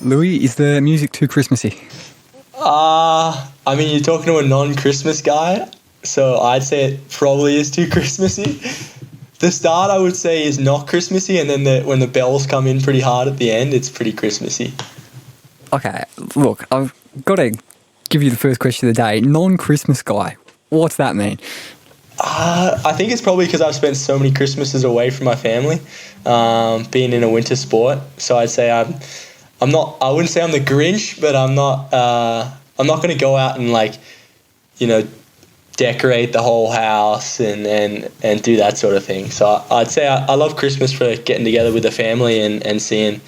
Louis, is the music too Christmassy? I mean, you're talking to a non-Christmas guy, so I'd say it probably is too Christmassy. The start, I would say, is not Christmassy, and then when the bells come in pretty hard at the end, it's pretty Christmassy. Okay, look, I've got to give you the first question of the day. Non-Christmas guy, what's that mean? I think it's probably because I've spent so many Christmases away from my family, being in a winter sport. So I'd say I'm not. I wouldn't say I'm the Grinch, but I'm not. I'm not going to go out and decorate the whole house and do that sort of thing. So I'd say I love Christmas for getting together with the family and seeing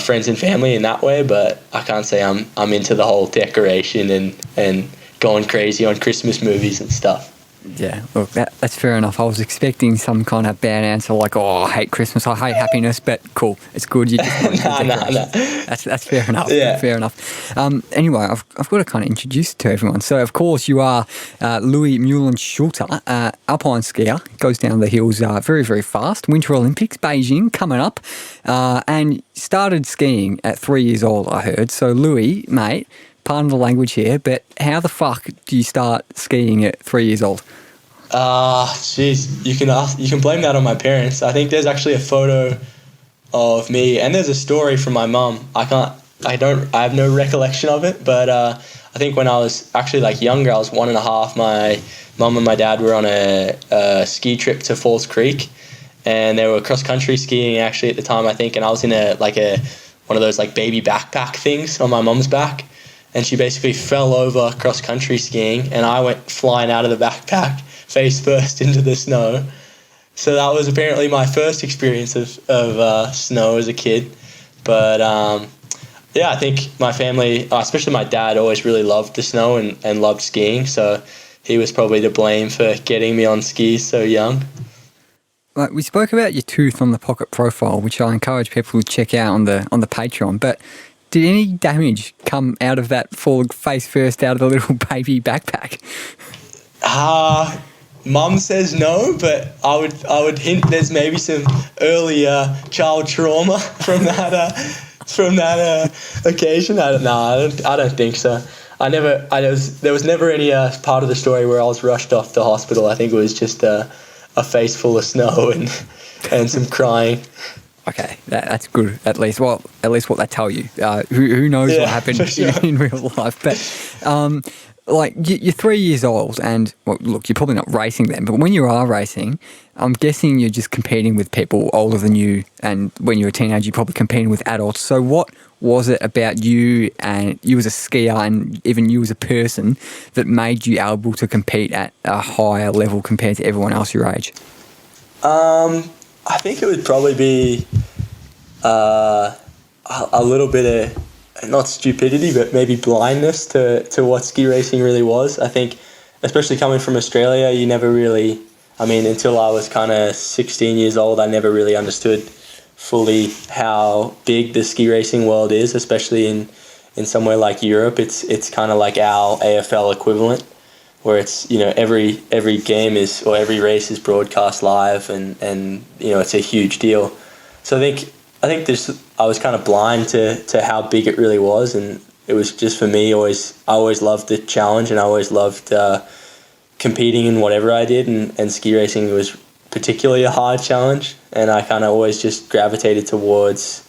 friends and family in that way. But I can't say I'm into the whole decoration and going crazy on Christmas movies and stuff. Yeah, look, that's fair enough. I was expecting some kind of bad answer like, oh, I hate Christmas, I hate happiness, but cool, it's good. You just No. That's fair enough. Yeah. Fair enough. Anyway, I've got to kind of introduce to everyone. So, of course, you are Louis Mühlen-Schulte, Alpine skier, goes down the hills very, very fast. Winter Olympics, Beijing, coming up, and started skiing at 3 years old, I heard. So, Louis, mate, pardon the language here, but how the fuck do you start skiing at 3 years old? Jeez, you can blame that on my parents. I think there's actually a photo of me, and there's a story from my mum. I have no recollection of it, but I think when I was actually younger, I was 1.5. My mum and my dad were on a ski trip to Falls Creek, and they were cross country skiing actually at the time, I think, and I was in one of those baby backpack things on my mum's back. And she basically fell over cross country skiing, and I went flying out of the backpack face first into the snow. So that was apparently my first experience of snow as a kid. But I think my family, especially my dad, always really loved the snow and loved skiing. So he was probably to blame for getting me on skis so young. We spoke about your tooth on the pocket profile, which I encourage people to check out on the Patreon. But did any damage come out of that fall face first out of the little baby backpack? Mum says no, but I would hint there's maybe some earlier child trauma from that occasion. I don't think so. There was never any part of the story where I was rushed off to hospital. I think it was just a face full of snow and some crying. Okay, that's good. At least what they tell you. Who knows what happened in real life? But you're 3 years old, and look, you're probably not racing then. But when you are racing, I'm guessing you're just competing with people older than you. And when you're a teenager, you're probably competing with adults. So what was it about you and you as a skier, and even you as a person, that made you able to compete at a higher level compared to everyone else your age? I think it would probably be a little bit of, not stupidity, but maybe blindness to what ski racing really was. I think, especially coming from Australia, you never really, until I was kind of 16 years old, I never really understood fully how big the ski racing world is, especially in somewhere like Europe. It's kind of like our AFL equivalent, where it's, every game or every race is broadcast live and it's a huge deal. So I think I was kind of blind to how big it really was, and it was just, for me, I always loved the challenge, and I always loved competing in whatever I did, and ski racing was particularly a hard challenge, and I kind of always just gravitated towards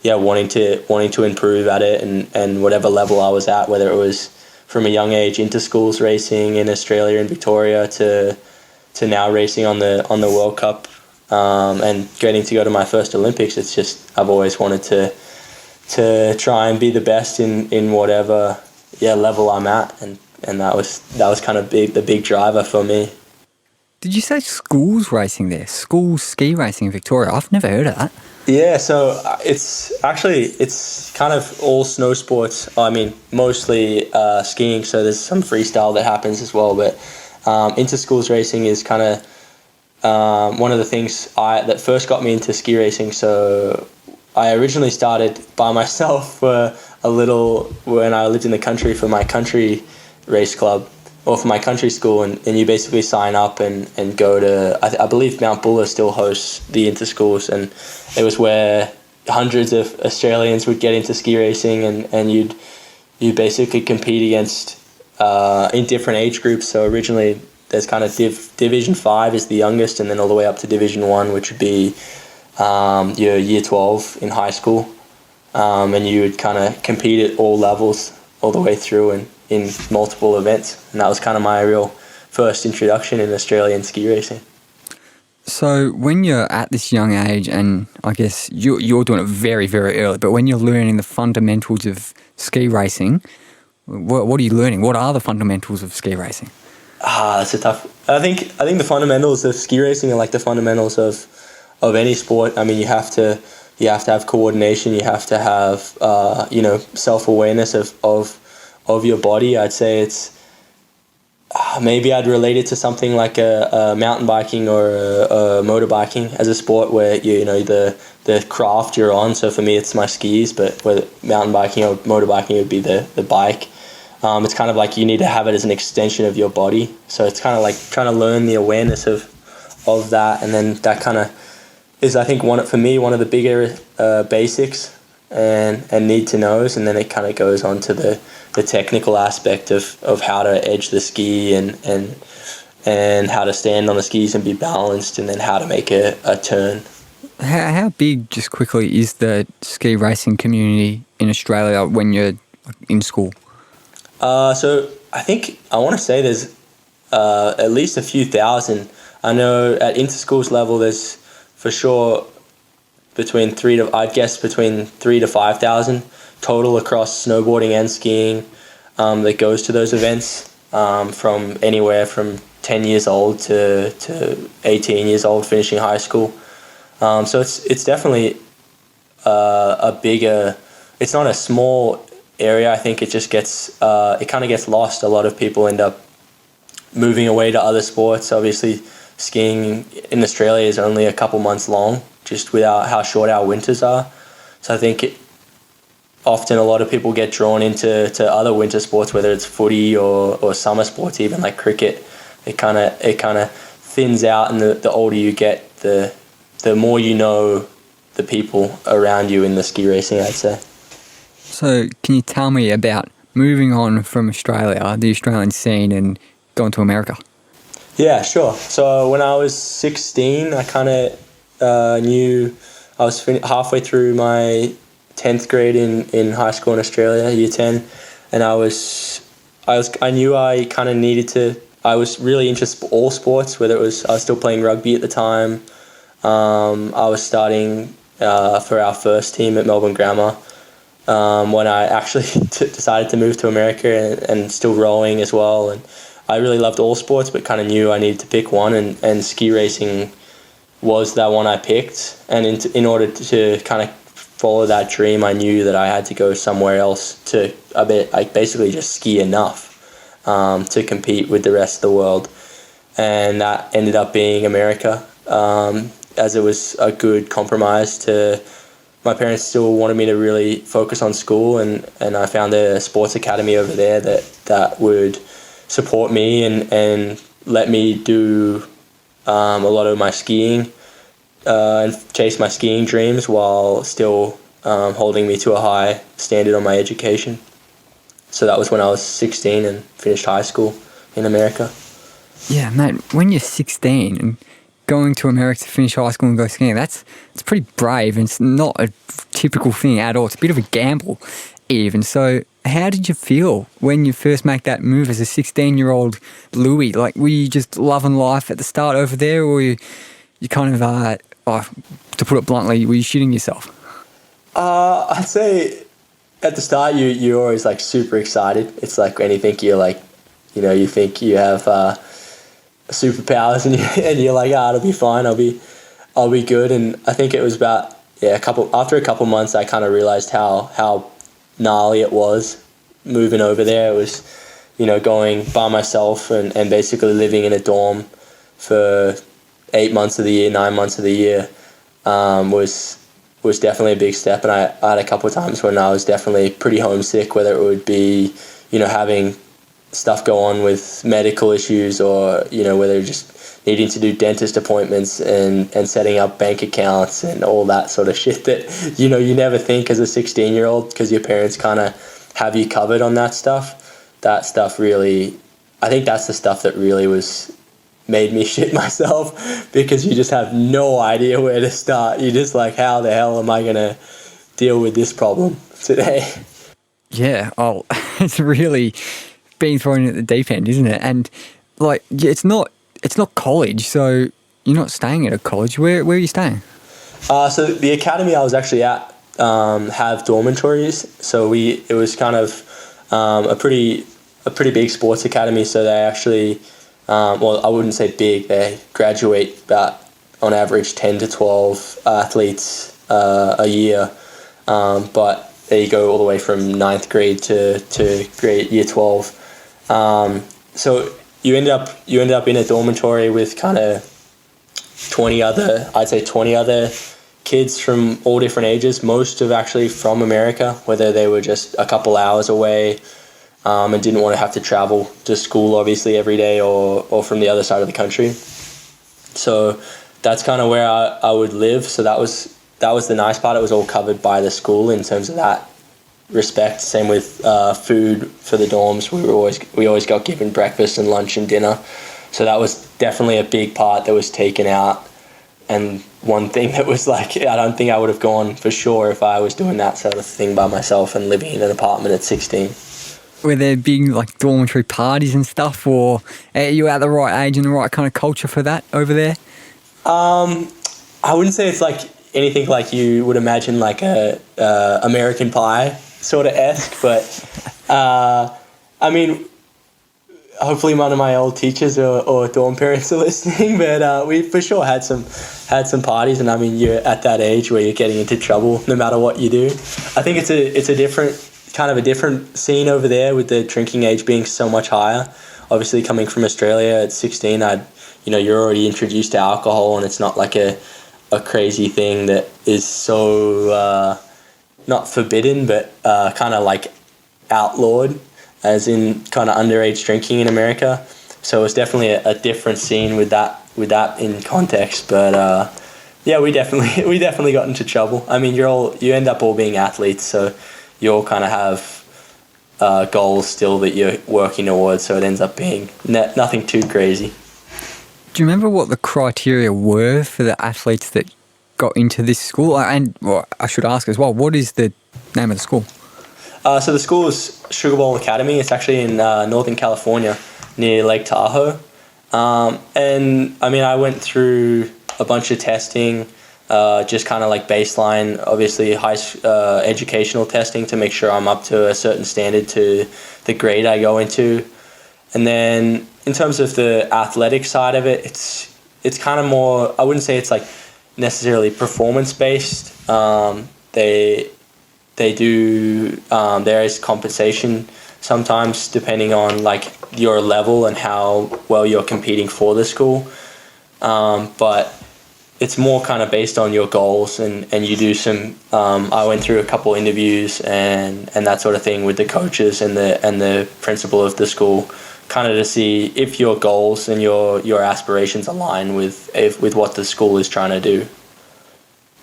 wanting to improve at it, and whatever level I was at, whether it was from a young age inter-schools racing in Australia and Victoria to now racing on the World Cup and getting to go to my first Olympics. It's just, I've always wanted to try and be the best in whatever level I'm at, and that was kind of the big driver for me. Did you say schools racing there? Schools ski racing in Victoria? I've never heard of that. Yeah, so it's kind of all snow sports. Mostly skiing, so there's some freestyle that happens as well, but inter-schools racing is kind of one of the things that first got me into ski racing. So I originally started by myself for a little when I lived in the country for my country race club, or for my country school, and you basically sign up and go to, I believe Mount Buller still hosts the inter-schools, and it was where hundreds of Australians would get into ski racing, and you'd basically compete against in different age groups. So originally there's kind of Division 5 is the youngest, and then all the way up to Division 1, which would be your year 12 in high school. And you would kind of compete at all levels all the way through and in multiple events. And that was kind of my real first introduction in Australian ski racing. So when you're at this young age, and I guess you're doing it very, very early, but when you're learning the fundamentals of ski racing, what are you learning? What are the fundamentals of ski racing? That's a tough. I think the fundamentals of ski racing are like the fundamentals of any sport. I mean, you have to have coordination. You have to have self-awareness of your body. I'd say it's maybe I'd relate it to something like a mountain biking or a motorbiking as a sport where the craft you're on. So for me, it's my skis, but whether mountain biking or motorbiking would be the bike. It's kind of like you need to have it as an extension of your body. So it's kind of like trying to learn the awareness of that, and then that kind of is, I think, one of the bigger basics and need to knows, and then it kind of goes on to the technical aspect of how to edge the ski and how to stand on the skis and be balanced, and then how to make a turn. How big, just quickly, is the ski racing community in Australia when you're in school? So I want to say there's at least a few thousand. I know at interschools level there's for sure between 3,000 to 5,000 total across snowboarding and skiing that goes to those events, from anywhere from 10 years old to 18 years old finishing high school. So it's definitely a bigger. It's not a small area. I think it just gets it kind of gets lost. A lot of people end up moving away to other sports. Obviously, skiing in Australia is only a couple months long, just without how short our winters are. So I think often a lot of people get drawn into other winter sports, whether it's footy or summer sports, even like cricket. It kind of thins out, and the older you get, the more you know the people around you in the ski racing, I'd say. So can you tell me about moving on from Australia, the Australian scene, and going to America? Yeah, sure. So when I was 16, I kind of knew I was halfway through my 10th grade in high school in Australia, year 10, and I knew I kind of needed to. I was really into all sports, whether I was still playing rugby at the time. I was starting for our first team at Melbourne Grammar when I actually decided to move to America, and still rowing as well. And I really loved all sports, but kind of knew I needed to pick one, and ski racing was that one I picked. And in order to kind of follow that dream, I knew that I had to go somewhere else to basically just ski enough to compete with the rest of the world. And that ended up being America, as it was a good compromise to. My parents still wanted me to really focus on school, and I found a sports academy over there that would support me and let me do a lot of my skiing and chase my skiing dreams while still holding me to a high standard on my education. So that was when I was 16 and finished high school in America. Yeah, mate, when you're 16 and going to America to finish high school and go skiing, it's pretty brave, and it's not a typical thing at all. It's a bit of a gamble even. So how did you feel when you first make that move as a 16-year-old Louis? Like, were you just loving life at the start over there, or you kind of, to put it bluntly, were you shitting yourself? I'd say at the start you're always like super excited. It's like when you think you're like, you think you have superpowers, and you're like, it'll be fine. I'll be good. And I think it was about after a couple months, I kind of realized how gnarly it was moving over there. It was, going by myself and basically living in a dorm for 8 months of the year, 9 months of the year, was definitely a big step. And I had a couple of times when I was definitely pretty homesick, whether it would be, having stuff go on with medical issues, or where they're just needing to do dentist appointments and setting up bank accounts and all that sort of shit that you never think as a 16-year-old, because your parents kind of have you covered on that stuff. That stuff really, I think that's the stuff that really made me shit myself, because you just have no idea where to start. You're just like, how the hell am I gonna deal with this problem today? Yeah, it's really being thrown in at the deep end, isn't it? And like, it's not college, so you're not staying at a college. Where are you staying? So the academy I was actually at have dormitories. So it was kind of a pretty big sports academy. So they actually, well, I wouldn't say big. They graduate about on average 10 to 12 athletes a year, but they go all the way from 9th grade to grade year 12. So you end up in a dormitory with kind of 20 other kids from all different ages, most of actually from America, whether they were just a couple hours away and didn't want to have to travel to school obviously every day, or from the other side of the country. So that's kind of where I would live. So that was the nice part. It was all covered by the school in terms of that respect. Same with food for the dorms. We always got given breakfast and lunch and dinner. So that was definitely a big part that was taken out. And one thing that was like, I don't think I would have gone for sure if I was doing that sort of thing by myself and living in an apartment at 16. Were there big like dormitory parties and stuff, or are you at the right age and the right kind of culture for that over there? I wouldn't say it's like anything like you would imagine, like a American Pie sort of esque, but I mean, hopefully none of my old teachers or dorm parents are listening, but we for sure had some parties. And I mean, you're at that age where you're getting into trouble no matter what you do. I think it's a different scene over there, with the drinking age being so much higher. Obviously, coming from Australia at 16, you're already introduced to alcohol, and it's not like a crazy thing that is so not forbidden, but kind of like outlawed, as in kind of underage drinking in America. So it's definitely a different scene with that in context. But yeah, we definitely got into trouble. I mean, you end up all being athletes, so you all kind of have goals still that you're working towards. So it ends up being nothing too crazy. Do you remember what the criteria were for the athletes that got into this school? And well, I should ask as well, what is the name of the school? So the school is Sugar Bowl Academy. It's actually in Northern California near Lake Tahoe. And I mean, I went through a bunch of testing, just kind of like baseline, obviously high educational testing to make sure I'm up to a certain standard to the grade I go into. And then in terms of the athletic side of it, it's kind of more, I wouldn't say it's like necessarily performance based. They do, there is compensation sometimes depending on like your level and how well you're competing for the school. But it's more kind of based on your goals, and you do some, I went through a couple interviews and that sort of thing with the coaches and the principal of the school, kind of to see if your goals and your aspirations align with what the school is trying to do.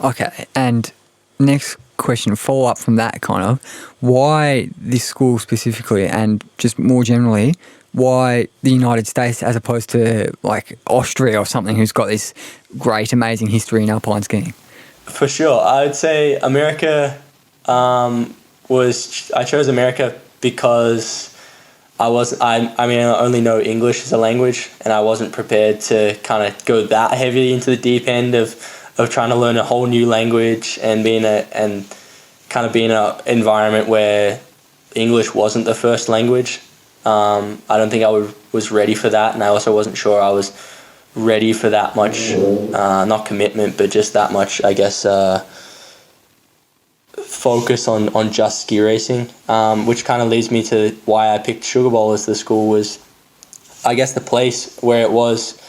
Okay, and next question, follow up from that kind of, why this school specifically, and just more generally, why the United States as opposed to like Austria or something who's got this great, amazing history in alpine skiing? For sure. I would say America I chose America because I only know English as a language, and I wasn't prepared to kind of go that heavily into the deep end of trying to learn a whole new language and be in an environment where English wasn't the first language. I don't think I was ready for that, and I also wasn't sure I was ready for that much, not commitment, but just that much, I guess, focus on just ski racing, which kind of leads me to why I picked Sugar Bowl as the school. Was, I guess, the place where it was.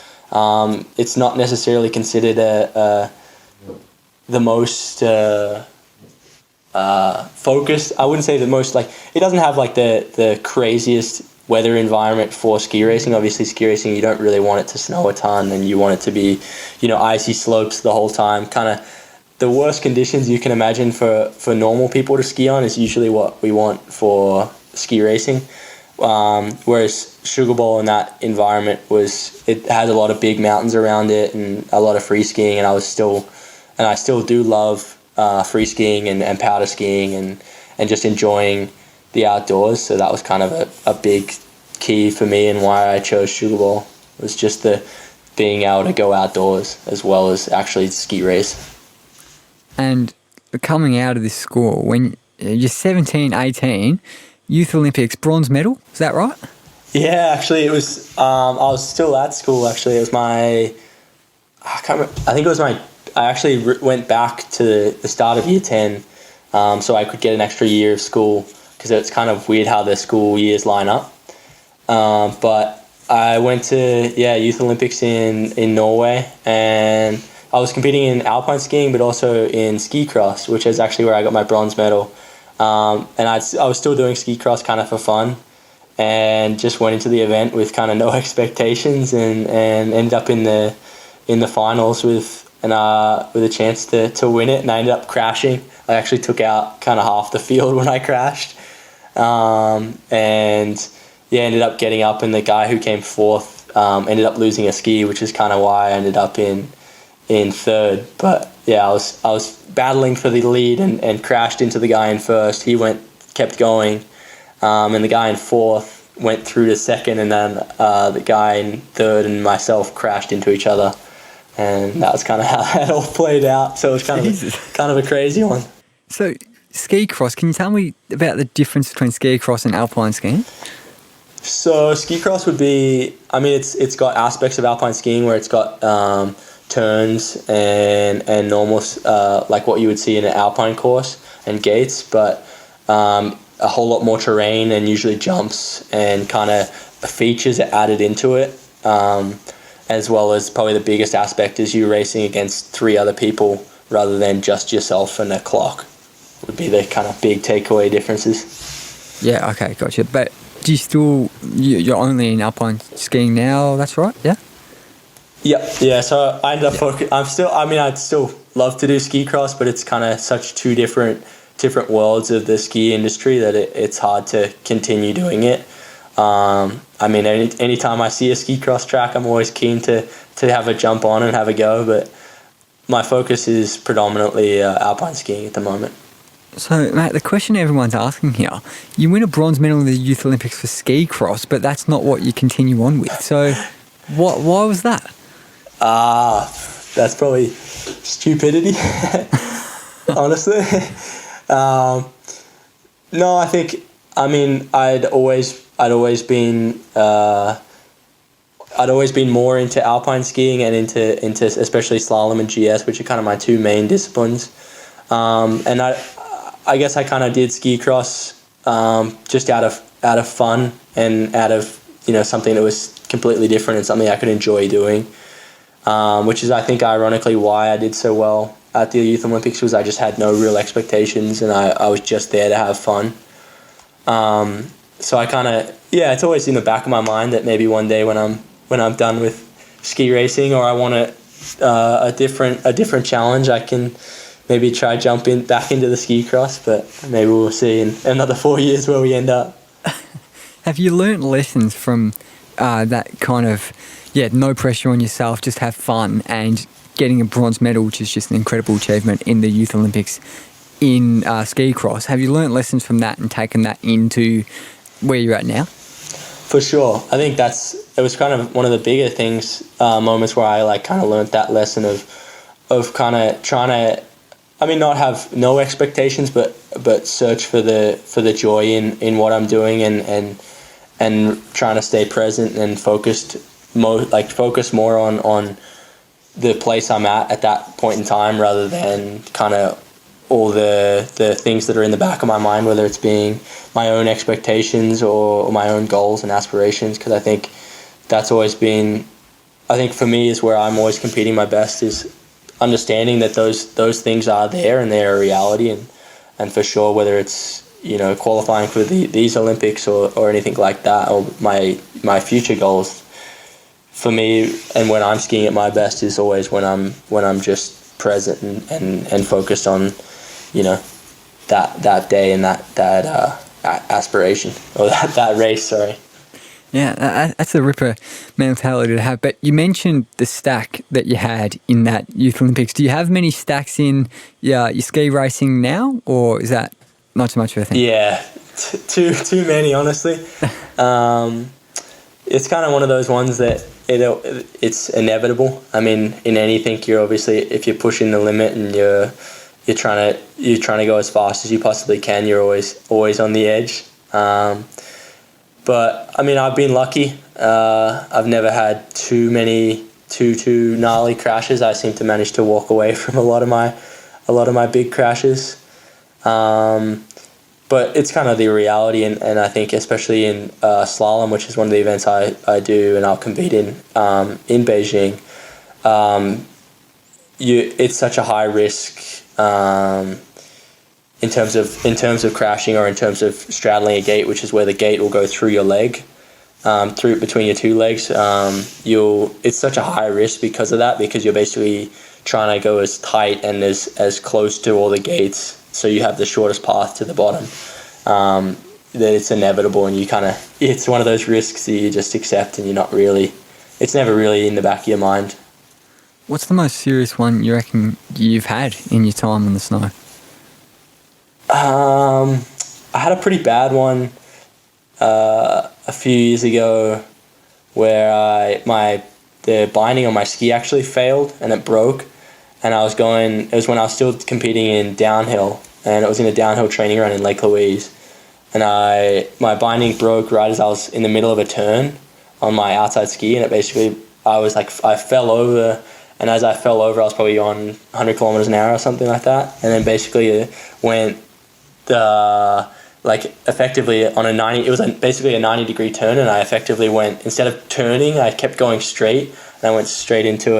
It's not necessarily considered the most focused. I wouldn't say the most, like, it doesn't have like the craziest weather environment for ski racing. Obviously, ski racing, you don't really want it to snow a ton, and you want it to be, icy slopes the whole time. Kind of the worst conditions you can imagine for normal people to ski on is usually what we want for ski racing. Whereas Sugar Bowl in that environment it has a lot of big mountains around it and a lot of free skiing, and I still do love free skiing and powder skiing and just enjoying the outdoors. So that was kind of a big key for me and why I chose Sugar Bowl, was just the being able to go outdoors as well as actually ski race. And coming out of this school, when you're 17, 18, Youth Olympics bronze medal, is that right? Yeah, actually it was, I was still at school actually. It was I actually went back to the start of year 10 so I could get an extra year of school, because it's kind of weird how the school years line up. But I went to Youth Olympics in Norway, and I was competing in alpine skiing but also in ski cross, which is actually where I got my bronze medal. And I was still doing ski cross kind of for fun, and just went into the event with kind of no expectations and ended up in the finals with a chance to win it, and I ended up crashing. I actually took out kind of half the field when I crashed. Ended up getting up, and the guy who came fourth ended up losing a ski, which is kind of why I ended up in third. But yeah, I was battling for the lead and crashed into the guy in first. He kept going, and the guy in fourth went through to second, and then the guy in third and myself crashed into each other, and that was kind of how that all played out. So it was kind of a crazy one. So ski cross, can you tell me about the difference between ski cross and alpine skiing? So ski cross would be, it's got aspects of alpine skiing where it's got turns and normal, like what you would see in an alpine course and gates, but a whole lot more terrain and usually jumps and kind of features are added into it, as well as probably the biggest aspect is you racing against 3 other people rather than just yourself and a clock, would be the kind of big takeaway differences. Yeah, okay, gotcha. But do you still, you're only in alpine skiing now, that's right? Yeah? Yeah. So I ended up I'd still love to do ski cross, but it's kind of such 2 different worlds of the ski industry that it's hard to continue doing it. Anytime I see a ski cross track, I'm always keen to have a jump on and have a go, but my focus is predominantly alpine skiing at the moment. So, Matt, the question everyone's asking here, you win a bronze medal in the Youth Olympics for ski cross, but that's not what you continue on with. So, why was that? That's probably stupidity, honestly. No, I think, I'd always been more into alpine skiing and into especially slalom and GS, which are kind of my 2 main disciplines. And I guess I kind of did ski cross just out of fun and out of something that was completely different and something I could enjoy doing, which is I think ironically why I did so well at the Youth Olympics, was I just had no real expectations and I was just there to have fun. So I kind of it's always in the back of my mind that maybe one day when I'm done with ski racing, or I want a different challenge, I can maybe try jumping back into the ski cross, but maybe we'll see in another 4 years where we end up. Have you learnt lessons from that kind of, no pressure on yourself, just have fun, and getting a bronze medal, which is just an incredible achievement in the Youth Olympics in ski cross? Have you learnt lessons from that and taken that into where you're at now? For sure. I think it was kind of one of the bigger things, moments where I kind of learnt that lesson of kind of trying to, not have no expectations, but search for the joy in what I'm doing and trying to stay present and focus more on the place I'm at that point in time, rather than kind of all the things that are in the back of my mind, whether it's being my own expectations or my own goals and aspirations. Because I think that's always been, for me, is where I'm always competing my best, is understanding that those things are there and they're a reality, and for sure, whether it's qualifying for these Olympics or anything like that, or my future goals. For me, and when I'm skiing at my best, is always when I'm just present and focused on, that day and that aspiration, or that race. Sorry. Yeah, that's a ripper mentality to have. But you mentioned the stack that you had in that Youth Olympics. Do you have many stacks in your ski racing now, or is that not so much of a thing? Yeah, too many, honestly. It's kind of one of those ones that it's inevitable. I mean, in anything, you're obviously, if you're pushing the limit and you're trying to go as fast as you possibly can, you're always on the edge. But I mean, I've been lucky. I've never had too gnarly crashes. I seem to manage to walk away from a lot of my big crashes. But it's kind of the reality, and I think especially in slalom, which is one of the events I do and I'll compete in Beijing. It's such a high risk in terms of crashing, or in terms of straddling a gate, which is where the gate will go through your leg, through between your two legs. It's such a high risk because of that, because you're basically trying to go as tight and as close to all the gates, so you have the shortest path to the bottom. That it's inevitable, and it's one of those risks that you just accept, and it's never really in the back of your mind. What's the most serious one you reckon you've had in your time on the snow? I had a pretty bad one a few years ago, where the binding on my ski actually failed and it broke, and it was when I was still competing in downhill, and it was in a downhill training run in Lake Louise, and my binding broke right as I was in the middle of a turn on my outside ski, and I fell over, and as I fell over I was probably on 100 kilometers an hour or something like that, and then basically it went effectively on it was basically a 90-degree turn, and I effectively went, instead of turning, I kept going straight, and I went straight into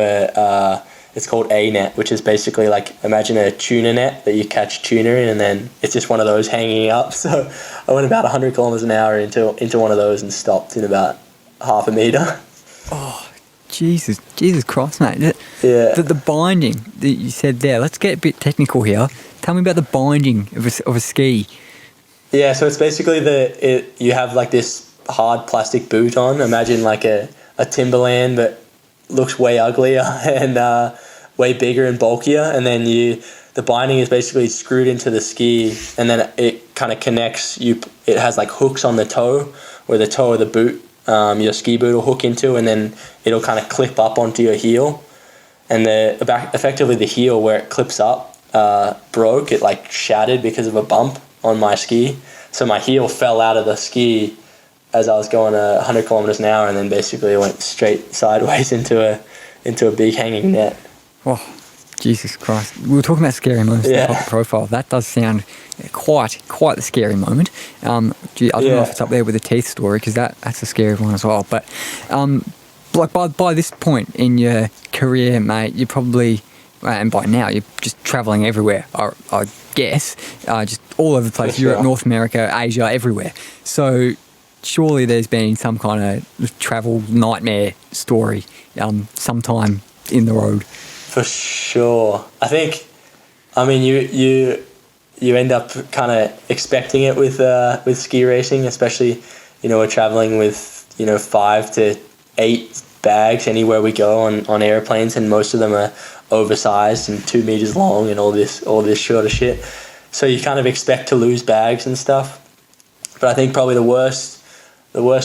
it's called a net, which is basically imagine a tuna net that you catch tuna in, and then it's just one of those hanging up. So I went about 100 kilometers an hour into one of those and stopped in about half a meter. Oh, Jesus Christ, mate. Yeah. The binding that you said there, let's get a bit technical here. Tell me about the binding of a ski. Yeah, so it's basically you have this hard plastic boot on. Imagine a Timberland, but looks way uglier and way bigger and bulkier. And then the binding is basically screwed into the ski, and then it kind of connects. It has hooks on the toe, where the toe of the boot, your ski boot will hook into, and then it'll kind of clip up onto your heel. And effectively the heel where it clips up broke. It shattered because of a bump on my ski. So my heel fell out of the ski as I was going 100 kilometers an hour, and then basically went straight sideways into a big hanging net. Oh, Jesus Christ. We were talking about scary moments in the top profile. That does sound quite the scary moment. I don't know if it's up there with the teeth story, because that's a scary one as well. But by this point in your career, mate, you're probably, and by now you're just travelling everywhere, I guess, just all over the place, Europe, North America, Asia, everywhere. So surely there's been some kind of travel nightmare story sometime in the road. For sure. I think, you end up kind of expecting it with ski racing, especially, we're traveling with, 5 to 8 bags anywhere we go on airplanes, and most of them are oversized and 2 meters long and all this sort of shit. So you kind of expect to lose bags and stuff. But I think probably the worst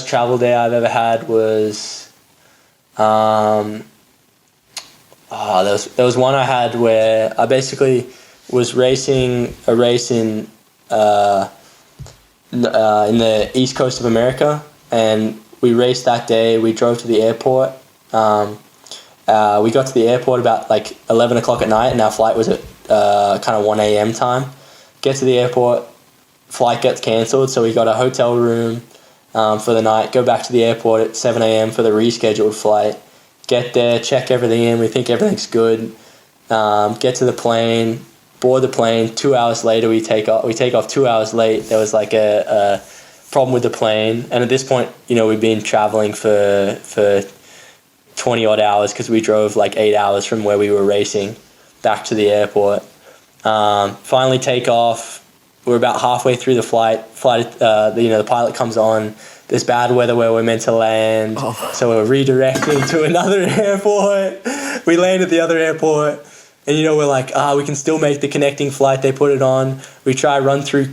travel day I've ever had was there was one I had where I basically was racing a race in the East Coast of America, and we raced that day. We drove to the airport. We got to the airport about 11 o'clock at night, and our flight was at kind of 1 a.m. time. Get to the airport, flight gets cancelled, so we got a hotel room for the night, go back to the airport at 7 a.m. for the rescheduled flight, get there, check everything in, we think everything's good, get to the plane, board the plane. 2 hours later, we take off. We take off 2 hours late. There was like a problem with the plane, and at this point, we've been traveling for 20 odd hours because we drove like 8 hours from where we were racing back to the airport. Finally take off. We're about halfway through the flight. The pilot comes on. There's bad weather where we're meant to land, so we're redirecting to another airport. We land at the other airport, and we're like, we can still make the connecting flight. They put it on. We try to run through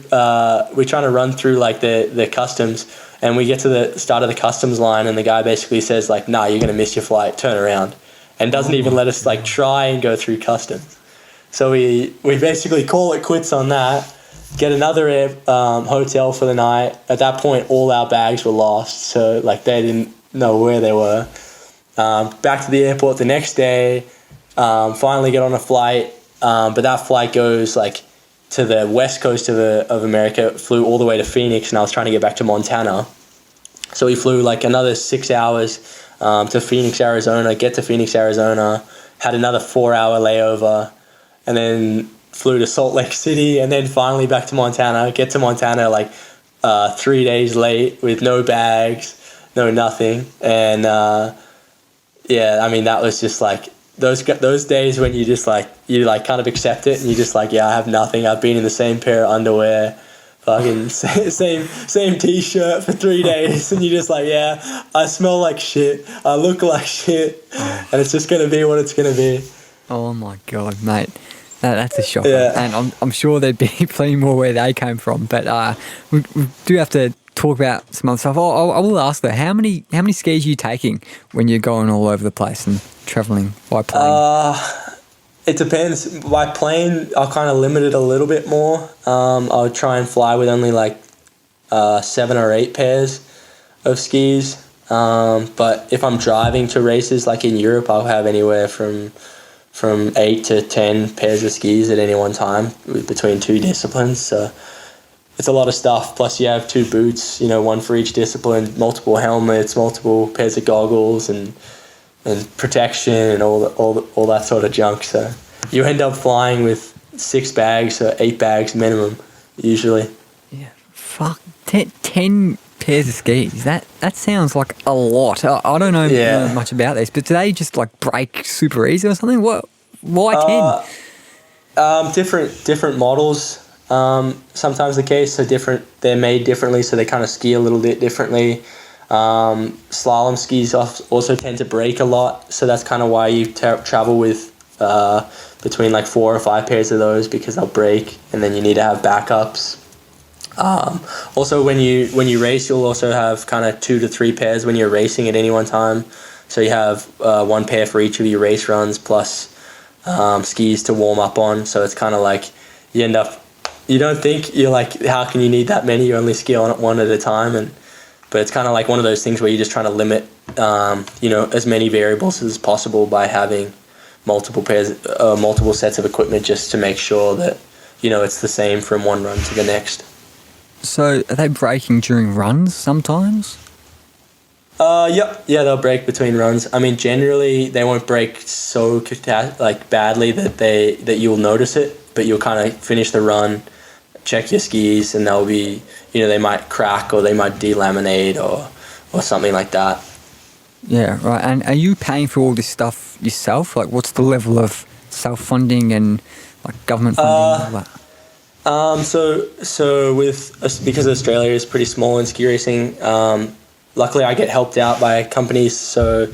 like the customs, and we get to the start of the customs line, and the guy basically says like, "Nah, you're gonna miss your flight. Turn around," and doesn't even let us like try and go through customs. So we basically call it quits on that. Get another hotel for the night. At that point, all our bags were lost, so like they didn't know where they were. Back to the airport the next day. Finally get on a flight, but that flight goes like to the west coast of America. Flew all the way to Phoenix, and I was trying to get back to Montana. So we flew like another 6 hours to Phoenix, Arizona. Get to Phoenix, Arizona. Had another 4-hour layover, and then flew to Salt Lake City, and then finally back to Montana. Get to Montana like 3 days late with no bags, no nothing. And that was just like those days when you just like kind of accept it, and you're just like, I have nothing. I've been in the same pair of underwear, fucking same t-shirt for 3 days, and you're just like, I smell like shit, I look like shit, and it's just gonna be what it's gonna be. Oh my god, mate. That's a shocker. And I'm sure there'd be plenty more where they came from. But we do have to talk about some other stuff. I will ask though, how many skis are you taking when you're going all over the place and travelling by plane? It depends. By plane, I'll kind of limit it a little bit more. I'll try and fly with only like 7 or 8 pairs of skis. But if I'm driving to races like in Europe, I'll have anywhere from 8 to 10 pairs of skis at any one time between 2 disciplines. So it's a lot of stuff. Plus you have 2 boots, one for each discipline, multiple helmets, multiple pairs of goggles, and protection and all that sort of junk. So you end up flying with 6 bags or 8 bags minimum usually. Yeah, fuck, 10 pairs of skis. That sounds like a lot. I don't know much about this, but do they just like break super easy or something? Why 10? Different models. Sometimes the case. So they're made differently, so they kind of ski a little bit differently. Slalom skis also tend to break a lot, so that's kind of why you travel with between like 4 or 5 pairs of those, because they'll break, and then you need to have backups. Also, when you race, you'll also have kind of 2 to 3 pairs when you're racing at any one time. So you have 1 pair for each of your race runs, plus skis to warm up on. So it's kind of like you don't think, you're like, how can you need that many? You only ski on it one at a time, but it's kind of like one of those things where you're just trying to limit as many variables as possible by having multiple sets of equipment, just to make sure that it's the same from one run to the next. So are they breaking during runs sometimes? Yep. Yeah, they'll break between runs. I mean, generally they won't break so badly that you'll notice it, but you'll kind of finish the run, check your skis, and they'll be, they might crack or they might delaminate or something like that. Yeah, right. And are you paying for all this stuff yourself? Like, what's the level of self-funding and like government funding and all that? So because Australia is pretty small in ski racing, luckily I get helped out by companies. So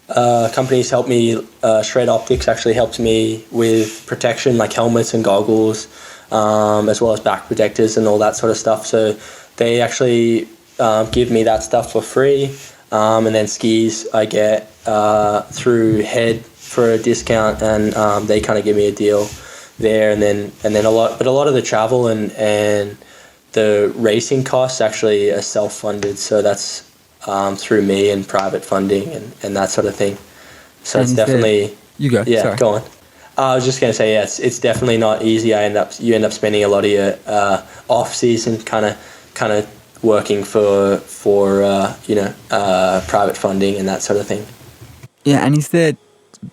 companies help me. Shred Optics actually helps me with protection, like helmets and goggles, as well as back protectors and all that sort of stuff. So they actually give me that stuff for free, and then skis I get through Head for a discount, and they kind of give me a deal there, and then a lot of the travel and the racing costs actually are self-funded, so that's through me and private funding and that sort of thing. So it's definitely sorry. Go on. I was just going to say, it's definitely not easy. You end up spending a lot of your off season kind of working for private funding and that sort of thing. Yeah, and is there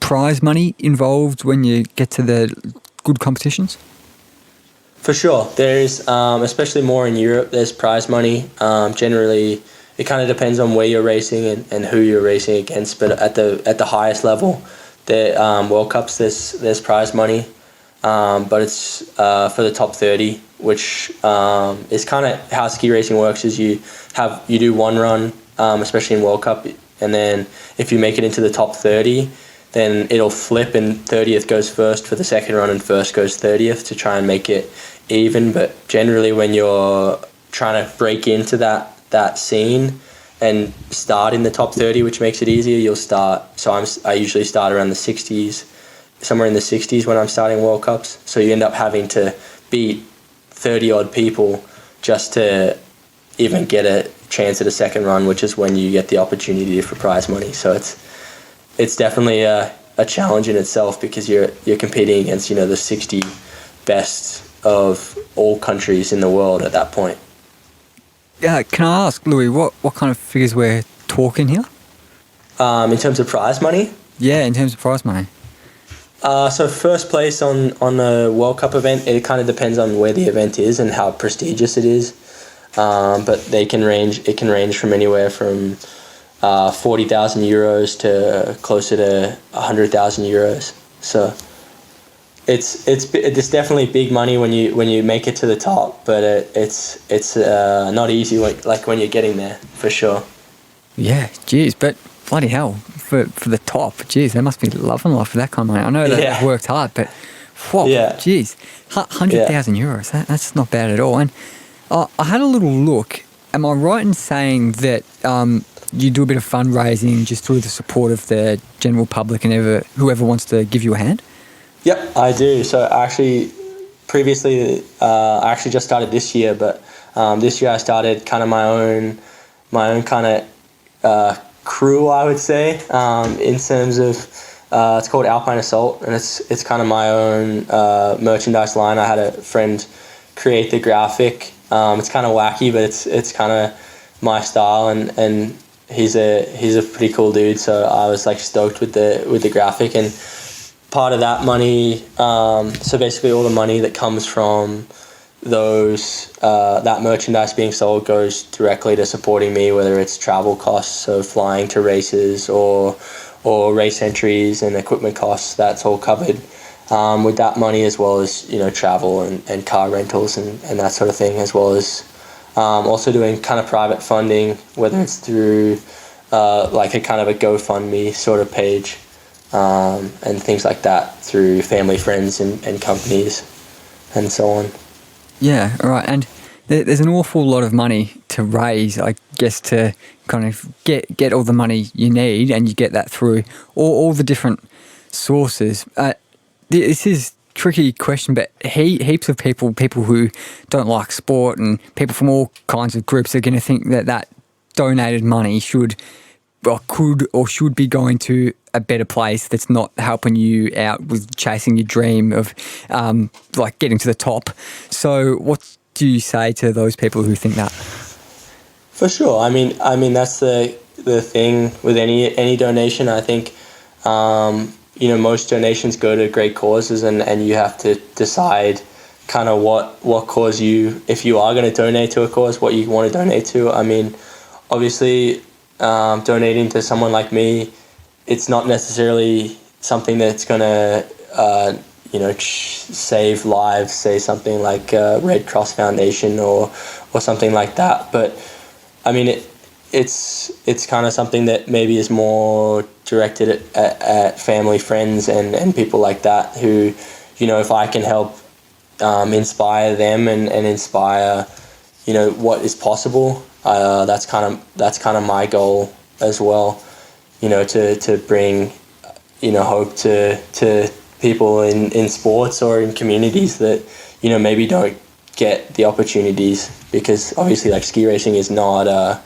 prize money involved when you get to the good competitions? For sure. There's, especially more in Europe, there's prize money. Generally, it kind of depends on where you're racing and who you're racing against. But at the highest level, the World Cups, there's prize money. But it's for the top 30, which is kind of how ski racing works. Is you do one run, especially in World Cup, and then if you make it into the top 30, then it'll flip and 30th goes first for the second run and first goes 30th to try and make it even. But generally, when you're trying to break into that scene and start in the top 30, which makes it easier, you'll start. So I usually start around the 60s, somewhere in the 60s when I'm starting World Cups. So you end up having to beat 30 odd people just to even get a chance at a second run, which is when you get the opportunity for prize money. So it's definitely a challenge in itself, because you're competing against, the 60 best of all countries in the world at that point. Yeah, can I ask, Louis, what kind of figures we're talking here? In terms of prize money? Yeah, in terms of prize money. So first place on a World Cup event, it kind of depends on where the event is and how prestigious it is. But it can range from anywhere from 40,000 euros to closer to 100,000 euros. So it's definitely big money when you make it to the top, but it's not easy when you're getting there, for sure. Yeah, geez, but bloody hell, for the top, geez, they must be loving life for that kind of money. I know that they've worked hard, but whoa, geez, 100,000 euros, that's not bad at all. And I had a little look. Am I right in saying that you do a bit of fundraising just through the support of the general public and whoever wants to give you a hand? Yep, I do. So actually, previously, I actually just started this year, but this year I started kind of my own kind of crew, I would say, in terms of it's called Alpine Assault, and it's kind of my own merchandise line. I had a friend create the graphic. It's kind of wacky, but it's kind of my style, and he's a pretty cool dude. So I was like stoked with the graphic, and part of that money, so basically all the money that comes from that merchandise being sold goes directly to supporting me, whether it's travel costs, so flying to races, or race entries and equipment costs. That's all covered with that money, as well as travel and car rentals and that sort of thing, as well as also doing kind of private funding, whether it's through like a kind of a GoFundMe sort of page, and things like that, through family, friends and companies and so on. Yeah, all right. And there's an awful lot of money to raise, I guess, to kind of get all the money you need, and you get that through all the different sources. This is a tricky question, but heaps of people who don't like sport and people from all kinds of groups are going to think that donated money should be going to a better place that's not helping you out with chasing your dream of like getting to the top. So what do you say to those people who think that? For sure. I mean that's the thing with any donation. I think most donations go to great causes, and you have to decide kind of what cause if you are going to donate to a cause, what you want to donate to. I mean, obviously, donating to someone like me, it's not necessarily something that's going to save lives, say something like Red Cross Foundation or something like that. But I mean, it's kind of something that maybe is more directed at family, friends, and people like that who, if I can help inspire them and inspire, what is possible. That's kind of my goal as well. To bring, hope to people in sports or in communities that, maybe don't get the opportunities, because obviously like ski racing is not a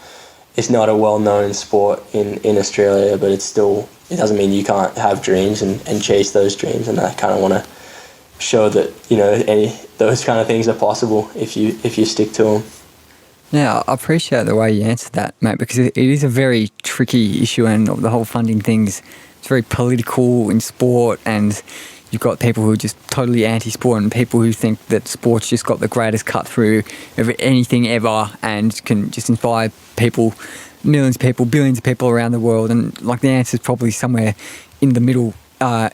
well-known sport in Australia, but it doesn't mean you can't have dreams and chase those dreams. And I kind of want to show that, those kind of things are possible if you stick to them. Yeah, I appreciate the way you answered that, mate, because it is a very tricky issue, and the whole funding thing it's very political in sport, and you've got people who are just totally anti-sport and people who think that sport's just got the greatest cut through of anything ever and can just inspire people, millions of people, billions of people around the world. And like the answer is probably somewhere in the middle,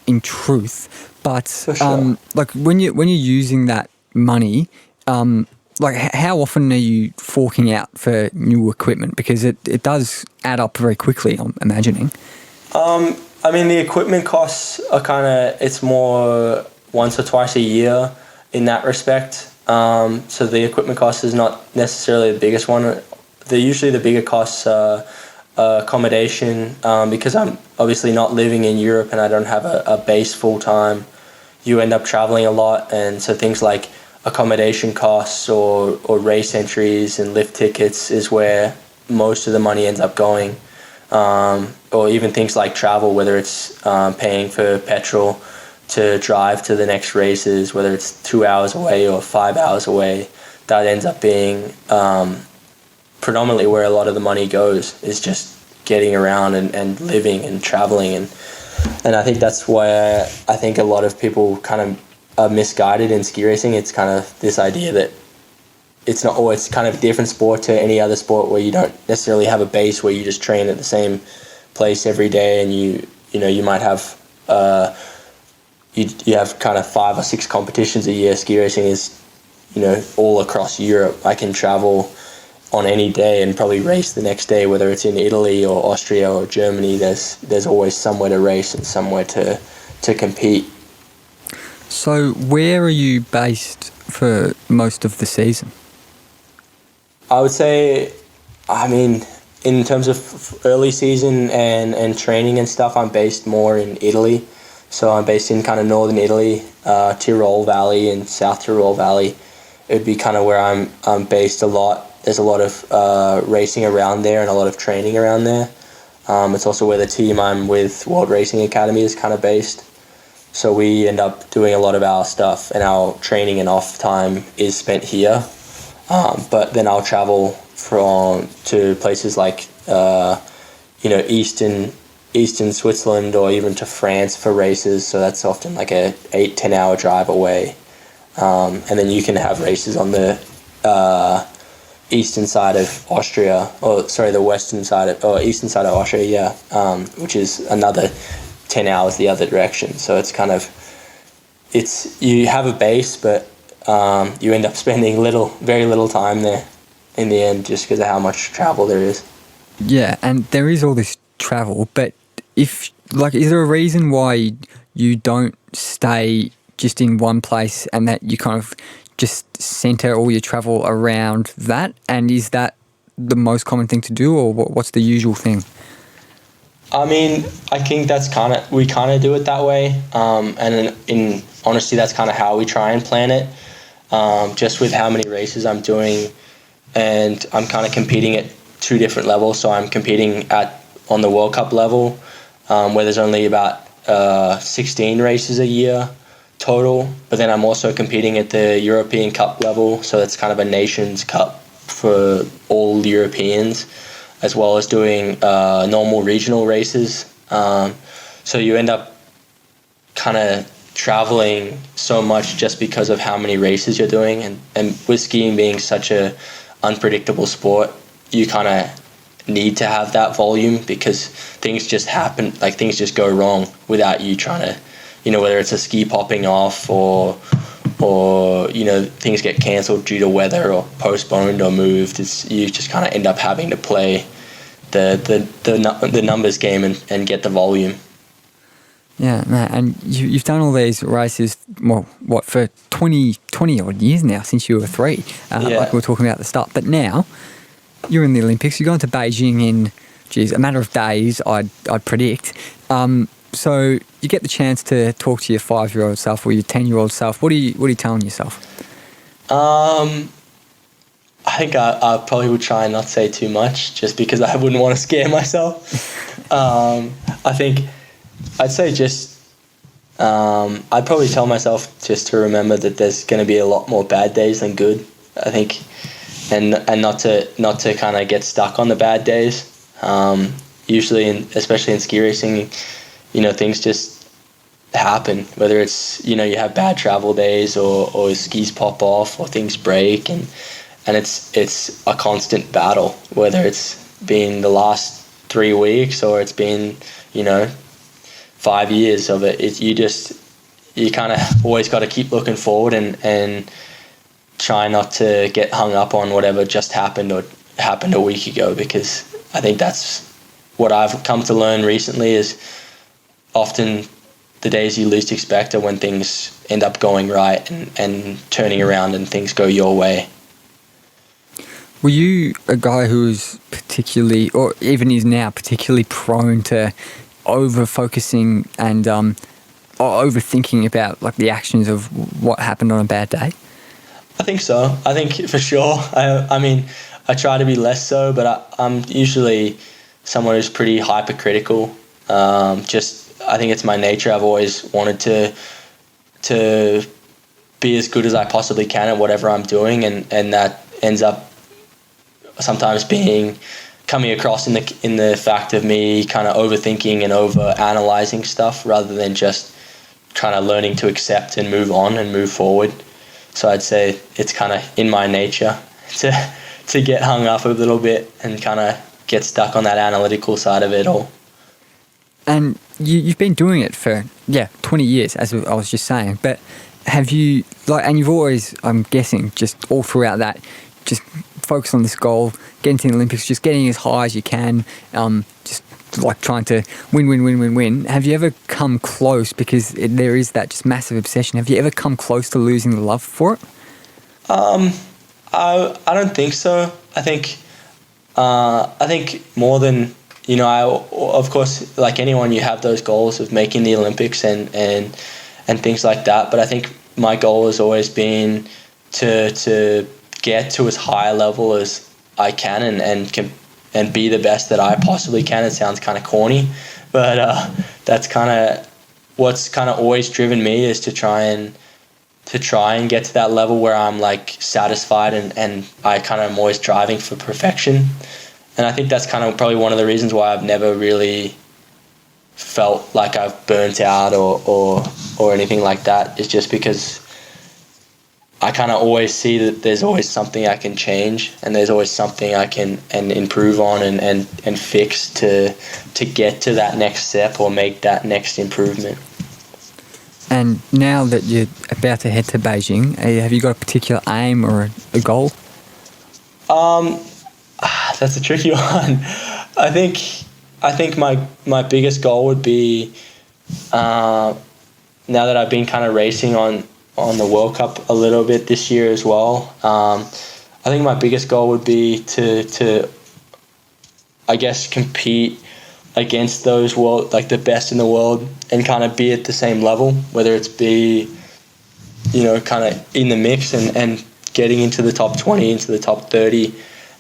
in truth. But For sure. like when you're using that money, like how often are you forking out for new equipment? Because it does add up very quickly, I'm imagining. I mean, the equipment costs are it's more once or twice a year in that respect. So the equipment cost is not necessarily the biggest one. Usually the bigger costs are accommodation, because I'm obviously not living in Europe and I don't have a base full time. You end up traveling a lot, and so things like accommodation costs or race entries and lift tickets is where most of the money ends up going. Or even things like travel, whether it's paying for petrol to drive to the next races, whether it's 2 hours away or 5 hours away, that ends up being predominantly where a lot of the money goes, is just getting around and living and traveling. And I think that's why I think a lot of people kind of are misguided in ski racing. It's kind of this idea that it's not, or it's kind of a different sport to any other sport where you don't necessarily have a base where you just train at the same place every day, and you might have you have kind of 5 or 6 competitions a year. Ski racing is all across Europe. I can travel on any day and probably race the next day, whether it's in Italy or Austria or Germany. There's always somewhere to race and somewhere to compete. So where are you based for most of the season? I would say, I mean, in terms of early season and training and stuff, I'm based more in Italy. So I'm based in kind of northern Italy, Tyrol Valley and South Tyrol Valley. It would be kind of where I'm based a lot. There's a lot of racing around there and a lot of training around there. It's also where the team I'm with, World Racing Academy, is kind of based. So we end up doing a lot of our stuff, and our training and off time is spent here. But then I'll travel to places like eastern Switzerland, or even to France for races. So that's often like a 8-10 hour drive away. And then you can have races on the eastern side of Austria, the western side eastern side of Austria, which is another 10 hours the other direction. So it's kind of, you have a base, but you end up spending very little time there in the end, just because of how much travel there is. Yeah, and there is all this travel, but is there a reason why you don't stay just in one place, and that you kind of just center all your travel around that? And is that the most common thing to do, or what's the usual thing? I mean, I think we kind of do it that way, and in honesty, that's kind of how we try and plan it. Just with how many races I'm doing, and I'm kind of competing at 2 different levels. So I'm competing on the World Cup level, where there's only about 16 races a year total. But then I'm also competing at the European Cup level, so it's kind of a Nations Cup for all Europeans, as well as doing normal regional races. So you end up kind of traveling so much just because of how many races you're doing, and with skiing being such a unpredictable sport, you kind of need to have that volume, because things just happen, like things just go wrong without you trying to, whether it's a ski popping off or things get cancelled due to weather or postponed or moved. You just kind of end up having to play the numbers game and get the volume. Yeah, man, and you've done all these races, for 20 odd years now, since you were 3, like we were talking about at the start. But now, you're in the Olympics, you're going to Beijing in, a matter of days, I'd predict. So you get the chance to talk to your 5-year-old self or your 10-year-old self. What are you telling yourself? I think I probably would try and not say too much, just because I wouldn't want to scare myself. I think I'd say I'd probably tell myself just to remember that there's going to be a lot more bad days than good, I think, and not to kind of get stuck on the bad days. Usually, especially in ski racing, things just happen, whether it's, you have bad travel days or skis pop off or things break, and it's a constant battle, whether it's been the last 3 weeks or it's been 5 years of it. You kind of always got to keep looking forward and try not to get hung up on whatever just happened or happened a week ago, because I think that's what I've come to learn recently, is often the days you least expect are when things end up going right and turning around and things go your way. Were you a guy who was particularly, or even is now, particularly prone to over-focusing and or overthinking about like the actions of what happened on a bad day? I think so. I think for sure. I mean, I try to be less so, but I'm usually someone who's pretty hypercritical. I think it's my nature. I've always wanted to be as good as I possibly can at whatever I'm doing, and that ends up sometimes coming across in the fact of me kind of overthinking and over analyzing stuff rather than just kind of learning to accept and move on and move forward. So I'd say it's kind of in my nature to get hung up a little bit and kind of get stuck on that analytical side of it all. And you've been doing it for 20 years, as I was just saying. But have you and you've always, I'm guessing, just all throughout that, just focus on this goal, getting to the Olympics, just getting as high as you can, just like trying to win. Have you ever come close, because there is that just massive obsession? Have you ever come close to losing the love for it? I don't think so. I think more than, of course, like anyone, you have those goals of making the Olympics and things like that. But I think my goal has always been to get to as high a level as I can and be the best that I possibly can. It sounds kind of corny, but that's kind of what's kind of always driven me, is to try and get to that level where I'm like satisfied and I kind of am always driving for perfection. And I think that's kind of probably one of the reasons why I've never really felt like I've burnt out or anything like that, is just because I kind of always see that there's always something I can change, and there's always something I can improve on and fix to get to that next step or make that next improvement. And now that you're about to head to Beijing, have you got a particular aim or a goal? That's a tricky one. I think my biggest goal would be, now that I've been kind of racing on the World Cup a little bit this year as well, I think my biggest goal would be to I guess compete against those the best in the world, and kind of be at the same level, whether it's be kind of in the mix and getting into the top 20, into the top 30,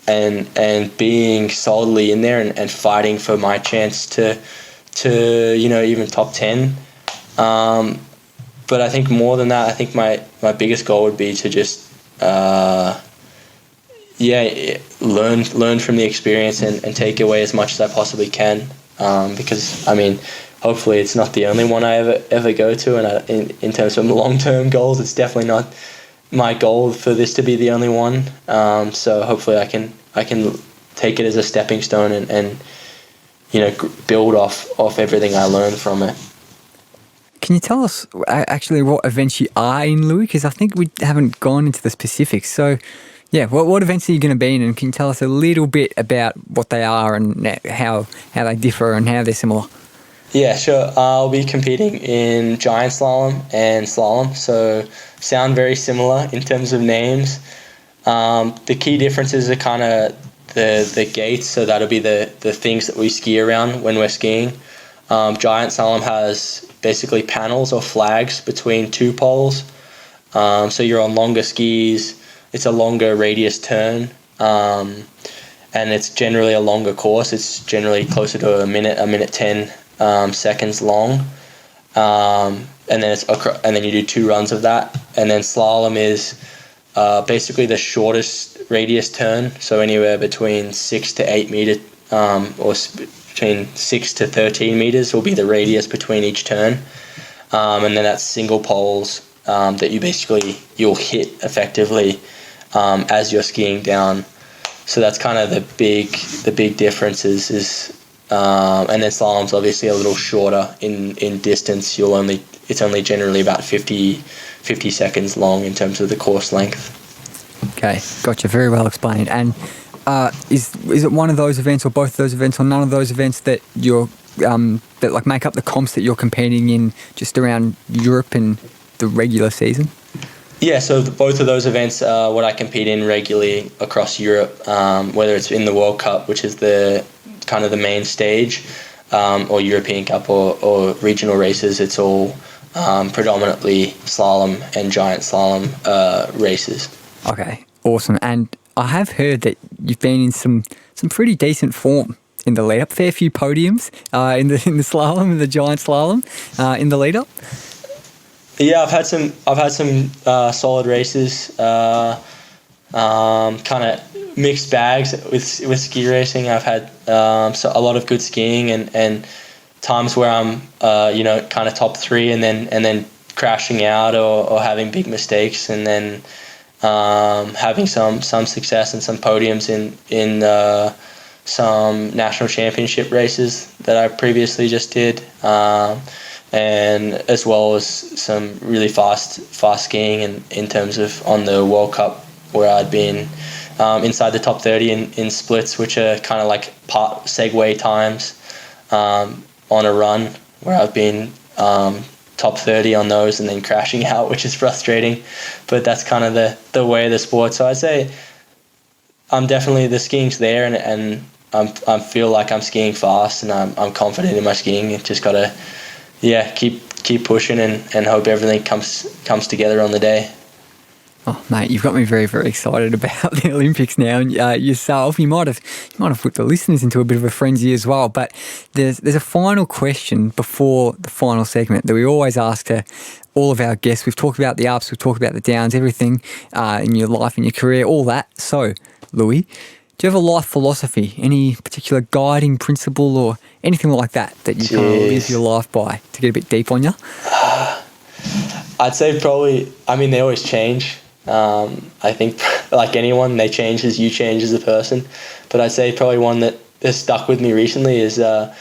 and being solidly in there and fighting for my chance to even top 10. But I think more than that, I think my biggest goal would be to just learn from the experience and take away as much as I possibly can, because I mean, hopefully it's not the only one I ever go to, and in terms of long-term goals, it's definitely not my goal for this to be the only one. So hopefully I can take it as a stepping stone and build off everything I learned from it. Can you tell us actually what events you are in, Louis? Because I think we haven't gone into the specifics. So, yeah, what events are you going to be in? And can you tell us a little bit about what they are and how they differ and how they're similar? Yeah, sure. I'll be competing in giant slalom and slalom. So, sound very similar in terms of names. The key differences are kind of the gates. So that'll be the things that we ski around when we're skiing. Giant slalom has basically panels or flags between two poles. So you're on longer skis. It's a longer radius turn, and it's generally a longer course. It's generally closer to a minute 10 seconds long, and then you do 2 runs of that. And then slalom is basically the shortest radius turn, so anywhere between 6 to 8 meters, or between 6 to 13 meters will be the radius between each turn. and then that's single poles that you'll hit effectively as you're skiing down. So that's kind of the big difference is and then slalom's obviously a little shorter in distance. It's only generally about 50 seconds long in terms of the course length. Okay, gotcha. Very well explained. And is it one of those events, or both of those events, or none of those events that you're that like make up the comps that you're competing in just around Europe in the regular season? Yeah, so both of those events are what I compete in regularly across Europe, whether it's in the World Cup, which is the kind of the main stage, or European Cup or regional races. It's all predominantly slalom and giant slalom races. Okay, awesome. And I have heard that you've been in some pretty decent form in the lead up. Fair few podiums in the slalom, in the giant slalom, in the lead up. Yeah, I've had some solid races. Kind of mixed bags with ski racing. I've had a lot of good skiing and times where I'm kind of top three and then crashing out or having big mistakes, and then having some success and some podiums in some national championship races that I previously just did. And as well as some really fast skiing in terms of on the World Cup, where I'd been inside the top 30 in splits, which are kind of like segue times on a run, where I've been top 30 on those and then crashing out, which is frustrating. But that's kind of the way of the sport. So I'd say I'm definitely, the skiing's there, and I feel like I'm skiing fast, and I'm confident in my skiing. It just gotta keep pushing and hope everything comes together on the day. Oh, mate, you've got me very, very excited about the Olympics now. And yourself, you might have put the listeners into a bit of a frenzy as well. But there's a final question before the final segment that we always ask to all of our guests. We've talked about the ups, we've talked about the downs, everything in your life, in your career, all that. So, Louis, do you have a life philosophy, any particular guiding principle or anything like that you kind of live your life by, to get a bit deep on you? I'd say probably, they always change. I think, like anyone, they change as you change as a person. But I'd say probably one that has stuck with me recently is I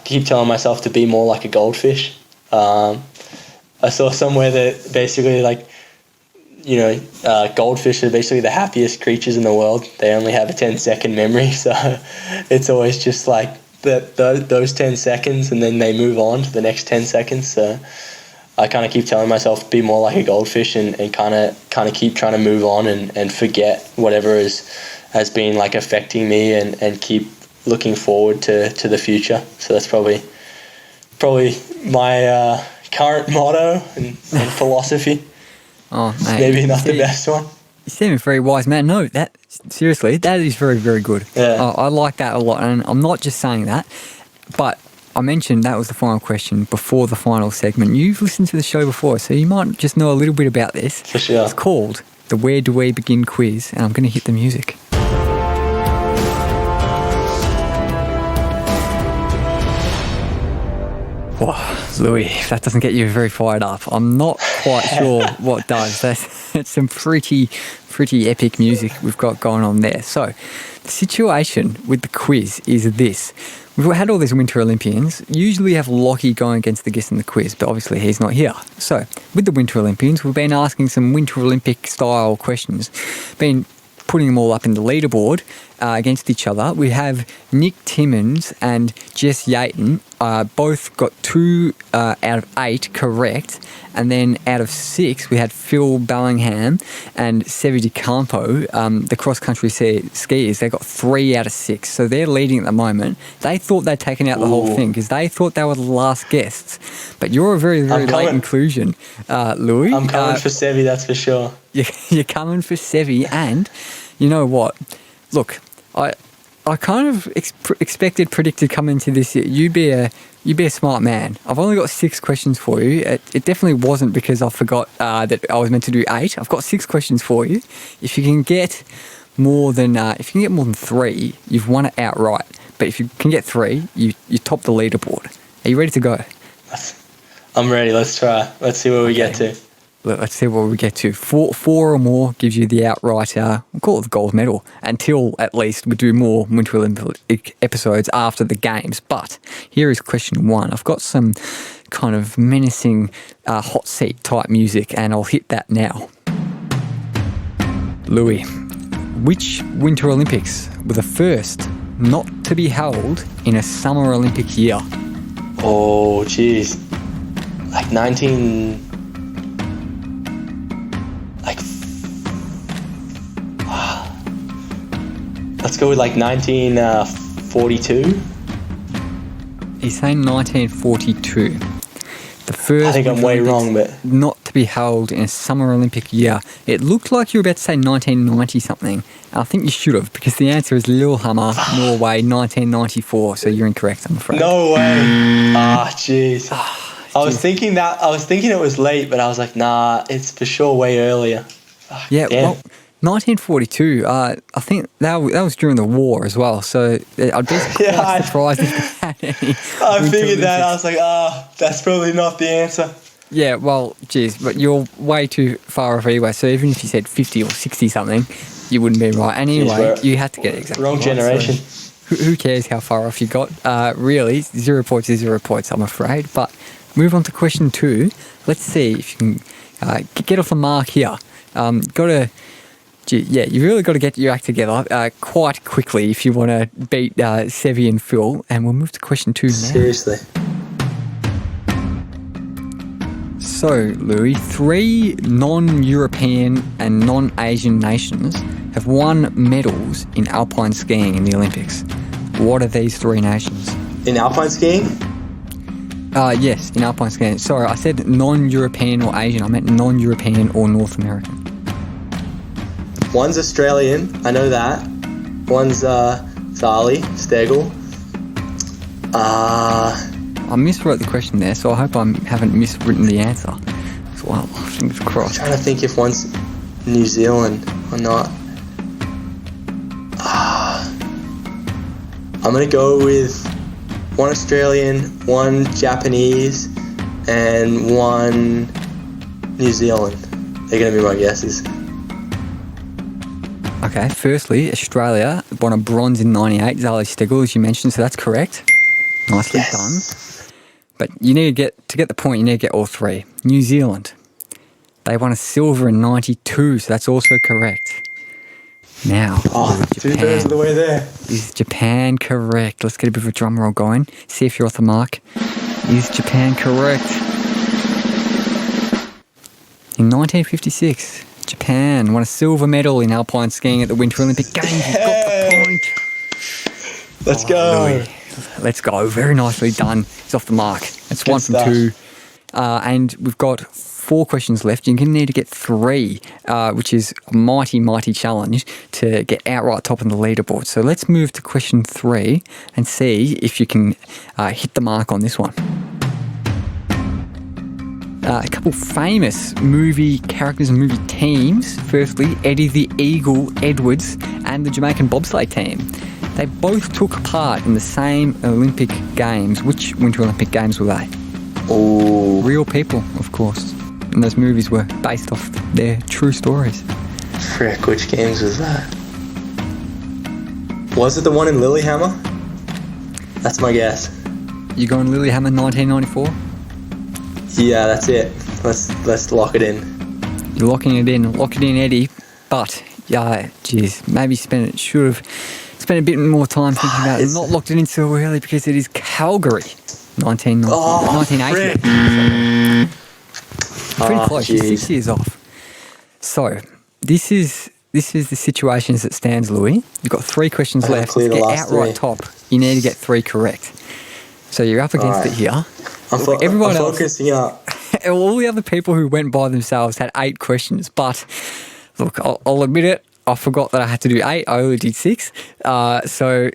keep telling myself to be more like a goldfish. I saw somewhere that basically, goldfish are basically the happiest creatures in the world. They only have a 10-second memory, so it's always just like those 10 seconds, and then they move on to the next 10 seconds. So I kind of keep telling myself to be more like a goldfish and kind of keep trying to move on and forget whatever has been like affecting me and keep looking forward to the future. So that's probably my current motto and philosophy. Oh, mate. Maybe not the best one. You seem a very wise man. No, seriously, that is very, very good. Yeah. I like that a lot, and I'm not just saying that, but I mentioned that was the final question before the final segment. You've listened to the show before, so you might just know a little bit about this. For sure. It's called the Where Do We Begin quiz, and I'm going to hit the music. Wow, Louis, if that doesn't get you very fired up, I'm not quite sure what does. That's some pretty epic music we've got going on there. So, the situation with the quiz is this. We've had all these Winter Olympians. Usually have Lockie going against the guest in the quiz, but obviously he's not here. So, with the Winter Olympians, we've been asking some Winter Olympic style questions. Been putting them all up in the leaderboard against each other. We have Nick Timmins and Jess Yaton both got 2 out of 8 correct, and then out of 6 we had Phil Bellingham and Sevi Di Campo, the cross-country skiers. They got 3 out of 6, so they're leading at the moment. They thought they'd taken out the whole thing because they thought they were the last guests, but you're a very, very late inclusion, Louis. I'm coming for Sevi, that's for sure. You're coming for Sevi, and you know what? Look, I kind of predicted coming into this year, you'd be a smart man. I've only got 6 questions for you. It definitely wasn't because I forgot that I was meant to do 8. I've got 6 questions for you. If you can get more than 3, you've won it outright. But if you can get 3, you top the leaderboard. Are you ready to go? I'm ready. Let's try. Let's see where we get to. Let's see what we get to. Four or more gives you the outright, we'll call it the gold medal, until at least we do more Winter Olympic episodes after the games. But here is question 1. I've got some kind of menacing hot seat type music, and I'll hit that now. Louis, which Winter Olympics were the first not to be held in a Summer Olympic year? Oh, jeez. Like 19... Let's go with like 1942. He's saying 1942. The first. I think I'm way wrong, but not to be held in a Summer Olympic year. It looked like you were about to say 1990 something. I think you should have, because the answer is Lillehammer, Norway, 1994. So you're incorrect, I'm afraid. No way. Jeez. I was thinking it was late, but I was like, nah, it's for sure way earlier. Yeah, damn. well, 1942, I think that was during the war as well, so I'd be quite surprised if you had any. I figured that. I was like, that's probably not the answer. Yeah, well, geez, but you're way too far off anyway, so even if you said 50 or 60 something, you wouldn't be right. Anyway, you had to get it exactly wrong right, generation. So who cares how far off you got? Really, 0 points is 0 points, I'm afraid. But move on to question 2. Let's see if you can get off the mark here. You really got to get your act together quite quickly if you want to beat Sevi and Phil. And we'll move to question 2 now. Seriously. So, Louis, 3 non-European and non-Asian nations have won medals in alpine skiing in the Olympics. What are these 3 nations? In alpine skiing? Yes, in alpine skiing. Sorry, I said non-European or Asian. I meant non-European or North American. One's Australian, I know that. One's Zali, Stegel. I miswrote the question there, so I hope I haven't miswritten the answer as well. Fingers crossed. I'm trying to think if one's New Zealand or not. I'm going to go with one Australian, one Japanese, and one New Zealand. They're going to be my guesses. Okay, firstly, Australia won a bronze in 98, Zali Stegel, as you mentioned, so that's correct. Nicely done. But you need to get the point, you need to get all 3. New Zealand, they won a silver in 92, so that's also correct. Now, Japan. 2/3 of the way there. Is Japan correct? Let's get a bit of a drum roll going. See if you're off the mark. Is Japan correct? In 1956, Japan won a silver medal in alpine skiing at the Winter Olympic Games. You've got the point. Let's go. Louis. Let's go. Very nicely done. It's off the mark. It's Good 1 from stuff. 2. And we've got 4 questions left. You're going to need to get 3, which is a mighty, mighty challenge to get outright top of the leaderboard. So let's move to question 3 and see if you can hit the mark on this one. A couple famous movie characters and movie teams. Firstly, Eddie the Eagle Edwards and the Jamaican bobsleigh team. They both took part in the same Olympic Games. Which Winter Olympic Games were they? Oh, Real people, of course. And those movies were based off their true stories. frick, which games was that? Was it the one in Lillehammer? That's my guess. You going Lillehammer 1994? Yeah, that's it. Let's lock it in. You're locking it in. Lock it in, Eddie. But, yeah, geez, maybe should have spent a bit more time thinking about it. Not locked it in so early because it is Calgary, 1980. Pretty close. You're 6 years off. So, this is the situation as it stands, Louis. You've got 3 questions left. To get outright top, you need to get 3 correct. So you're up against it here. Everyone else, focusing up. All the other people who went by themselves had 8 questions. But look, I'll admit it. I forgot that I had to do 8. I only did 6. So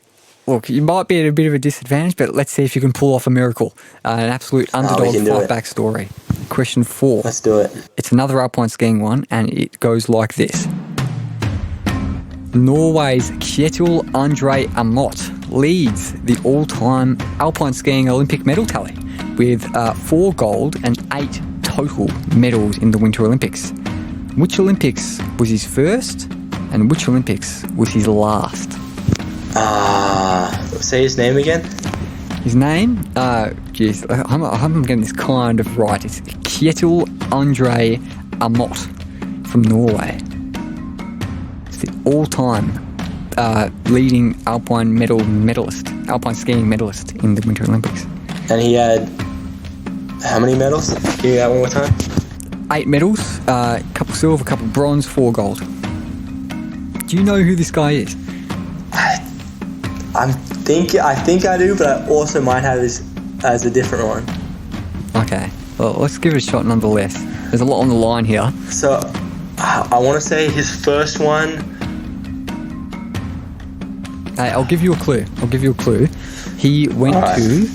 look, you might be at a bit of a disadvantage, but let's see if you can pull off a miracle. An absolute underdog fight-back story. Question 4. Let's do it. It's another alpine skiing one, and it goes like this. Norway's Kjetil André Amott leads the all-time alpine skiing Olympic medal tally. with 4 gold and 8 total medals in the Winter Olympics. Which Olympics was his first and which Olympics was his last? Say his name again. His name? Geez, I'm getting this kind of right. It's Kjetil André Amott from Norway. It's the all-time leading Alpine skiing medalist in the Winter Olympics. And he had how many medals? Give me that one more time. 8 medals, a couple silver, a couple bronze, 4 gold. Do you know who this guy is? I think I do, but I also might have this as a different one. Okay, well, let's give it a shot nonetheless. There's a lot on the line here. So, I want to say his first one. Hey, I'll give you a clue. He went to...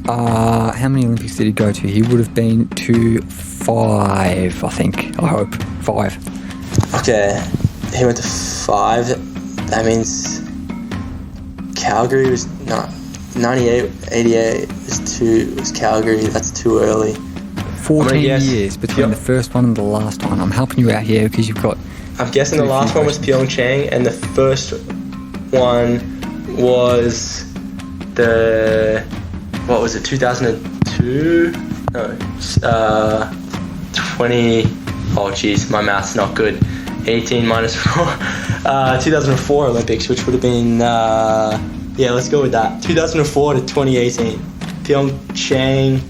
how many Olympics did he go to? He would have been to 5, I think. I hope. 5. Okay, he went to 5. That means Calgary was not 98, 88 was Calgary. That's too early. 14 years between the first one and the last one. I'm helping you out here because you've got... I'm guessing the last one was Pyeongchang and the first one was what was it, 2002? No, 20... Oh, jeez, my math's not good. 18 minus 4. 2004 Olympics, which would have been... yeah, let's go with that. 2004 to 2018. Pyeongchang.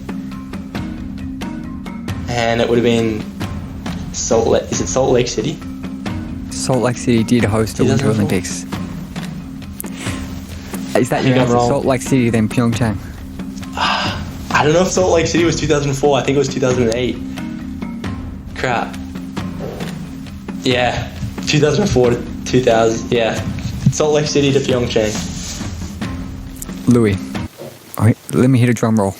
And it would have been Salt Lake. Is it Salt Lake City? Salt Lake City did host the Winter Olympics. Is that your answer? Salt Lake City, then Pyeongchang? I don't know if Salt Lake City was 2004. I think it was 2008. Crap. Yeah, 2004 to 2000. Yeah, Salt Lake City to Pyeongchang. Louis, all right, let me hit a drum roll.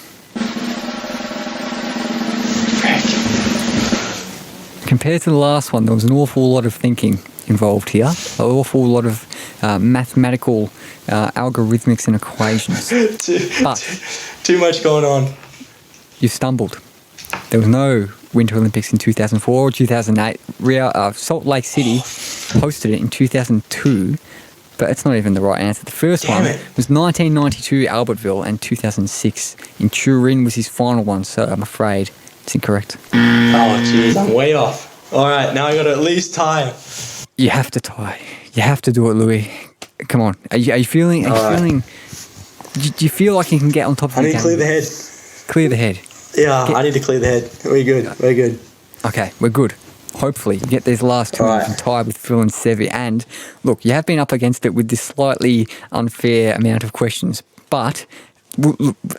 Compared to the last one, there was an awful lot of thinking involved here. An awful lot of mathematical algorithmics and equations. Too much going on. You stumbled. There was no Winter Olympics in 2004 or 2008. Salt Lake City hosted it in 2002, but it's not even the right answer. The first one was 1992 Albertville, and 2006 in Turin was his final one, so I'm afraid it's incorrect. Oh, jeez, I'm way off. All right, now I got to at least tie. You have to tie. You have to do it, Louis. Come on. Are you feeling... Do you feel like you can get on top of the game? I need to clear the head. Clear the head. Yeah, I need to clear the head. We're good. Okay, we're good. Hopefully, you get these last two and tie with Phil and Sevi. And look, you have been up against it with this slightly unfair amount of questions, but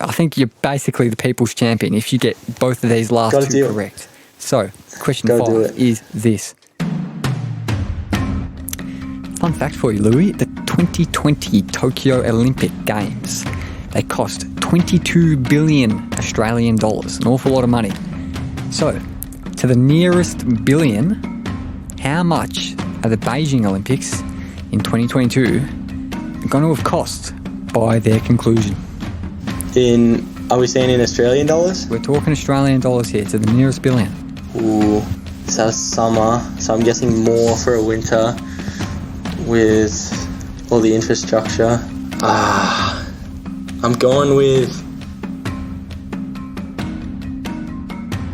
I think you're basically the people's champion if you get both of these last two correct. So, question 5 is this. Fun fact for you, Louis, the 2020 Tokyo Olympic Games, they cost 22 billion Australian dollars, an awful lot of money. So, to the nearest billion, how much are the Beijing Olympics in 2022 going to have cost by their conclusion? Are we saying in Australian dollars? We're talking Australian dollars here, to the nearest billion. Ooh, so summer, so I'm guessing more for a winter with all the infrastructure. I'm going with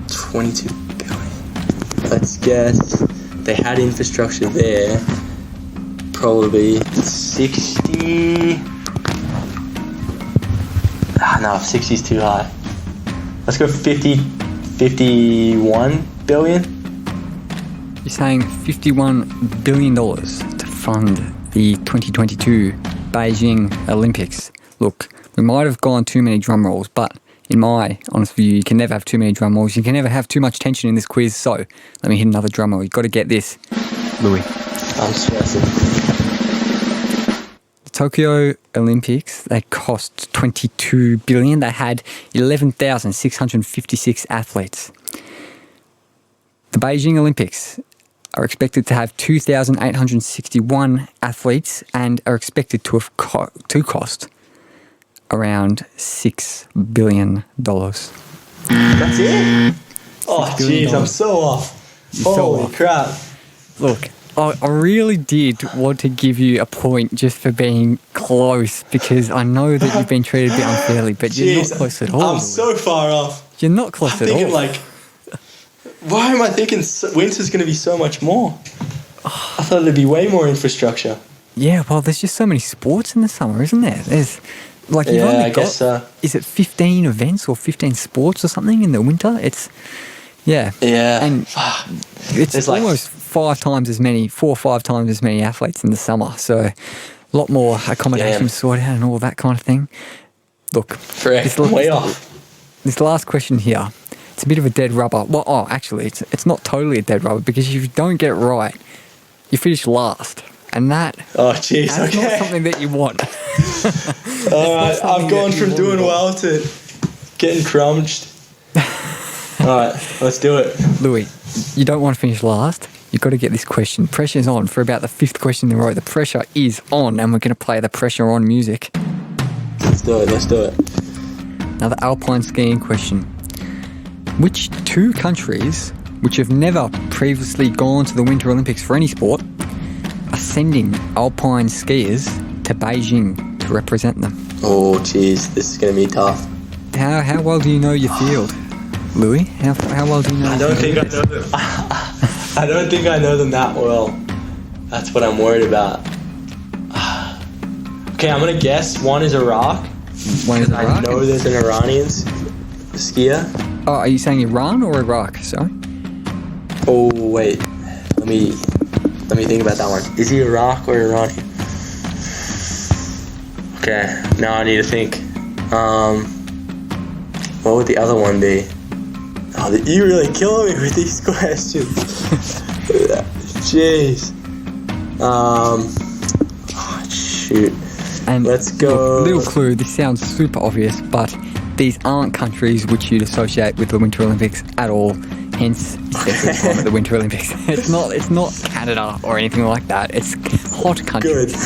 22 billion. Let's guess they had infrastructure there. Probably 60. No, 60 is too high. Let's go 51 billion. You're saying $51 billion to fund the 2022 Beijing Olympics. Look, we might have gone too many drum rolls, but in my honest view, you can never have too many drum rolls. You can never have too much tension in this quiz. So let me hit another drum roll. You've got to get this, Louis. I'm stressing. The Tokyo Olympics, they cost $22 billion. They had 11,656 athletes. The Beijing Olympics are expected to have 2,861 athletes and are expected to have cost around $6 billion. That's it? Oh, jeez, I'm so off. Holy crap. Look, I really did want to give you a point just for being close, because I know that you've been treated a bit unfairly, but you're not close at all. I'm so far off. You're not close at all. I'm thinking why am I thinking winter's going to be so much more? I thought there'd be way more infrastructure. Yeah, well, there's just so many sports in the summer, isn't there? There's you've only got, guess so. Is it 15 events or 15 sports or something in the winter? It's, yeah. Yeah. And it's almost 4 or 5 times as many athletes in the summer. So a lot more accommodation sorted out and all that kind of thing. Look. Way off. This last question here, it's a bit of a dead rubber. Well, actually, it's not totally a dead rubber, because if you don't get it right, you finish last. And that's not something that you want. All right, I've gone from doing well to getting crunched. All right, let's do it. Louis, you don't want to finish last. You've got to get this question. Pressure's on for about the 5th question in a row. The pressure is on, and we're going to play the pressure on music. Let's do it. Another alpine skiing question. Which 2 countries, which have never previously gone to the Winter Olympics for any sport, are sending alpine skiers to Beijing to represent them? Oh, jeez, this is going to be tough. How well do you know your field, Louis? How well do you know? I don't think I know them. I don't think I know them that well. That's what I'm worried about. Okay, I'm going to guess one is Iraq. One is Iraq? I know there's an Iranian skier. Oh, are you saying Iran or Iraq? Sorry. Oh, wait. Let me think about that one. Is he Iraq or Iranian? Okay, now I need to think. What would the other one be? Oh, you really kill me with these questions. Jeez. Shoot. And let's go. Look, little clue, this sounds super obvious, but these aren't countries which you'd associate with the Winter Olympics at all. Hence, it's at the Winter Olympics. It's not Canada or anything like that. It's hot countries.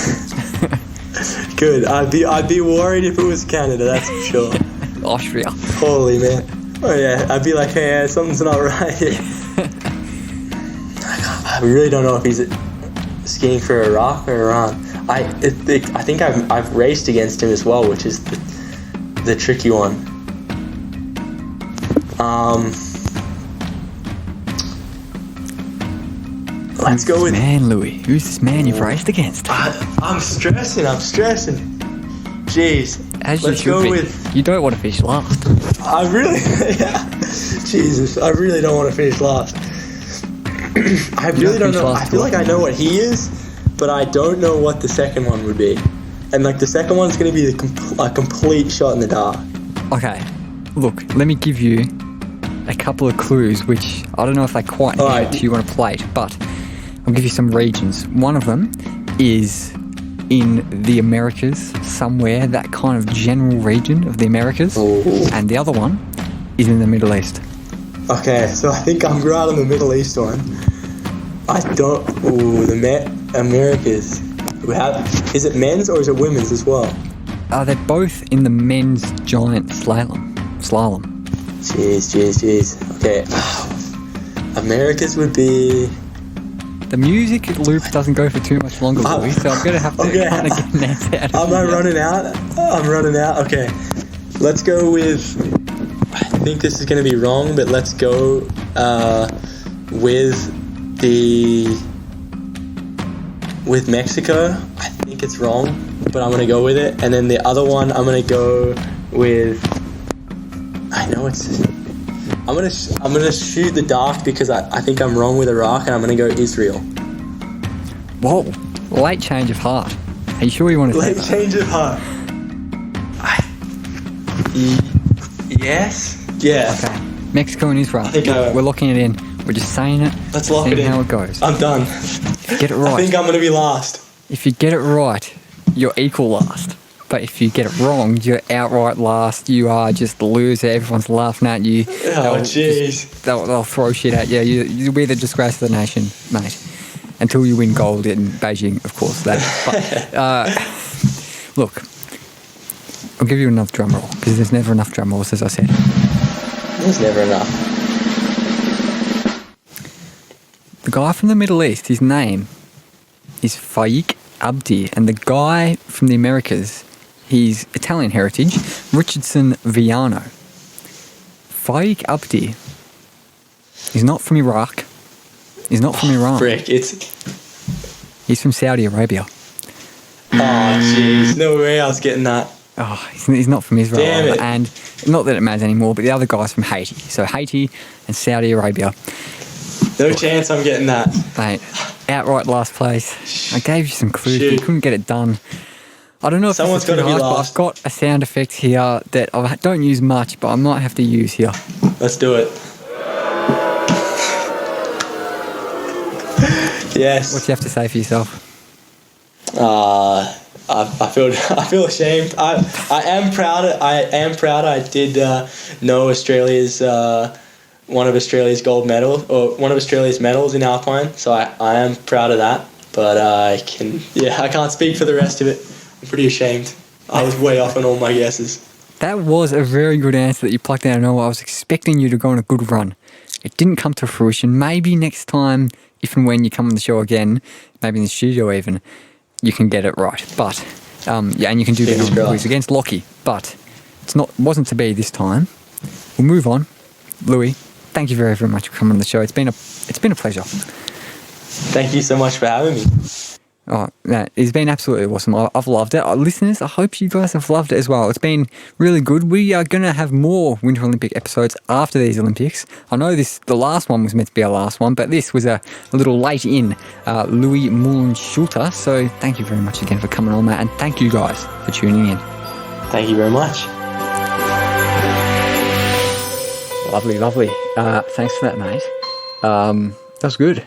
Good. I'd be worried if it was Canada. That's for sure. Austria. Holy man. Oh yeah. I'd be like, hey, something's not right here. I really don't know if he's skiing for Iraq or Iran. I think I've raced against him as well, which is the tricky one. Let's go with man, Louis. Who's this man you've raced against? I'm stressing. Jeez. As you should be. You don't want to finish last. I really, Jesus, I really don't want to finish last. I really don't know. I feel like I know what he is, but I don't know what the second one would be. And the second one's going to be a complete shot in the dark. Okay, look, let me give you a couple of clues, which I don't know if they quite hit to you on a plate, but I'll give you some regions. One of them is in the Americas, somewhere, that kind of general region of the Americas. Ooh. And the other one is in the Middle East. Okay, so I think I'm right on the Middle East one. The Americas. Is it men's or is it women's as well? They're both in the men's giant slalom. Jeez. Okay. Americas would be... The music loop doesn't go for too much longer, Louis, so I'm going to have to kind of get an answer out of Am I running out? I'm running out? Okay. Let's go with... I think this is going to be wrong, but let's go with Mexico. I think it's wrong, but I'm going to go with it. And then the other one, I'm going to go with... I know it's... I'm gonna shoot the dark because I think I'm wrong with Iraq, and I'm gonna go Israel. Whoa, late change of heart. Are you sure you want to say that? Late change of heart. Yes. Yeah. Okay. Mexico and Israel. I think we're locking it in. We're just saying it. Let's lock it in. How it goes. I'm done. Get it right. I think I'm gonna be last. If you get it right, you're equal last. But if you get it wrong, you're outright last. You are just the loser. Everyone's laughing at you. Oh, jeez. They'll throw shit at you. You'll be the disgrace of the nation, mate. Until you win gold in Beijing, of course. Look, I'll give you another drum roll because there's never enough drum rolls, as I said. There's never enough. The guy from the Middle East, his name is Faik Abdi, and the guy from the Americas, he's Italian heritage, Richardson Viano. Faik Abdi, he's not from Iraq, he's not from Iran, Frick, he's from Saudi Arabia. Oh, jeez. No way I was getting that. Oh, he's not from Israel. Damn it. And not that it matters anymore, but the other guy's from Haiti. So Haiti and Saudi Arabia. No chance I'm getting that. Mate, outright last place. I gave you some clues, but you couldn't get it done. I don't know if Someone's this is gotta too be hard, but last. I've got a sound effect here that I don't use much, but I might have to use here. Let's do it. Yes. What do you have to say for yourself? I feel ashamed. I am proud. I did know Australia's one of Australia's gold medal or one of Australia's medals in Alpine. So I am proud of that. But I can't speak for the rest of it. I'm pretty ashamed. I was way off on all my guesses. That was a very good answer that you plucked out of nowhere. I was expecting you to go on a good run. It didn't come to fruition. Maybe next time, if and when you come on the show again, maybe in the studio even, you can get it right. But and you can do that on the quiz against Lockie. But wasn't to be this time. We'll move on. Louis, thank you very, very much for coming on the show. It's been a pleasure. Thank you so much for having me. Oh, no, it's been absolutely awesome. I've loved it. Listeners, I hope you guys have loved it as well. It's been really good. We are going to have more Winter Olympic episodes after these Olympics. I know the last one was meant to be our last one, but this was a little late in Louis Mühlen-Schulte. So thank you very much again for coming on, Matt, and thank you guys for tuning in. Thank you very much. Lovely. Thanks for that, mate. That was good.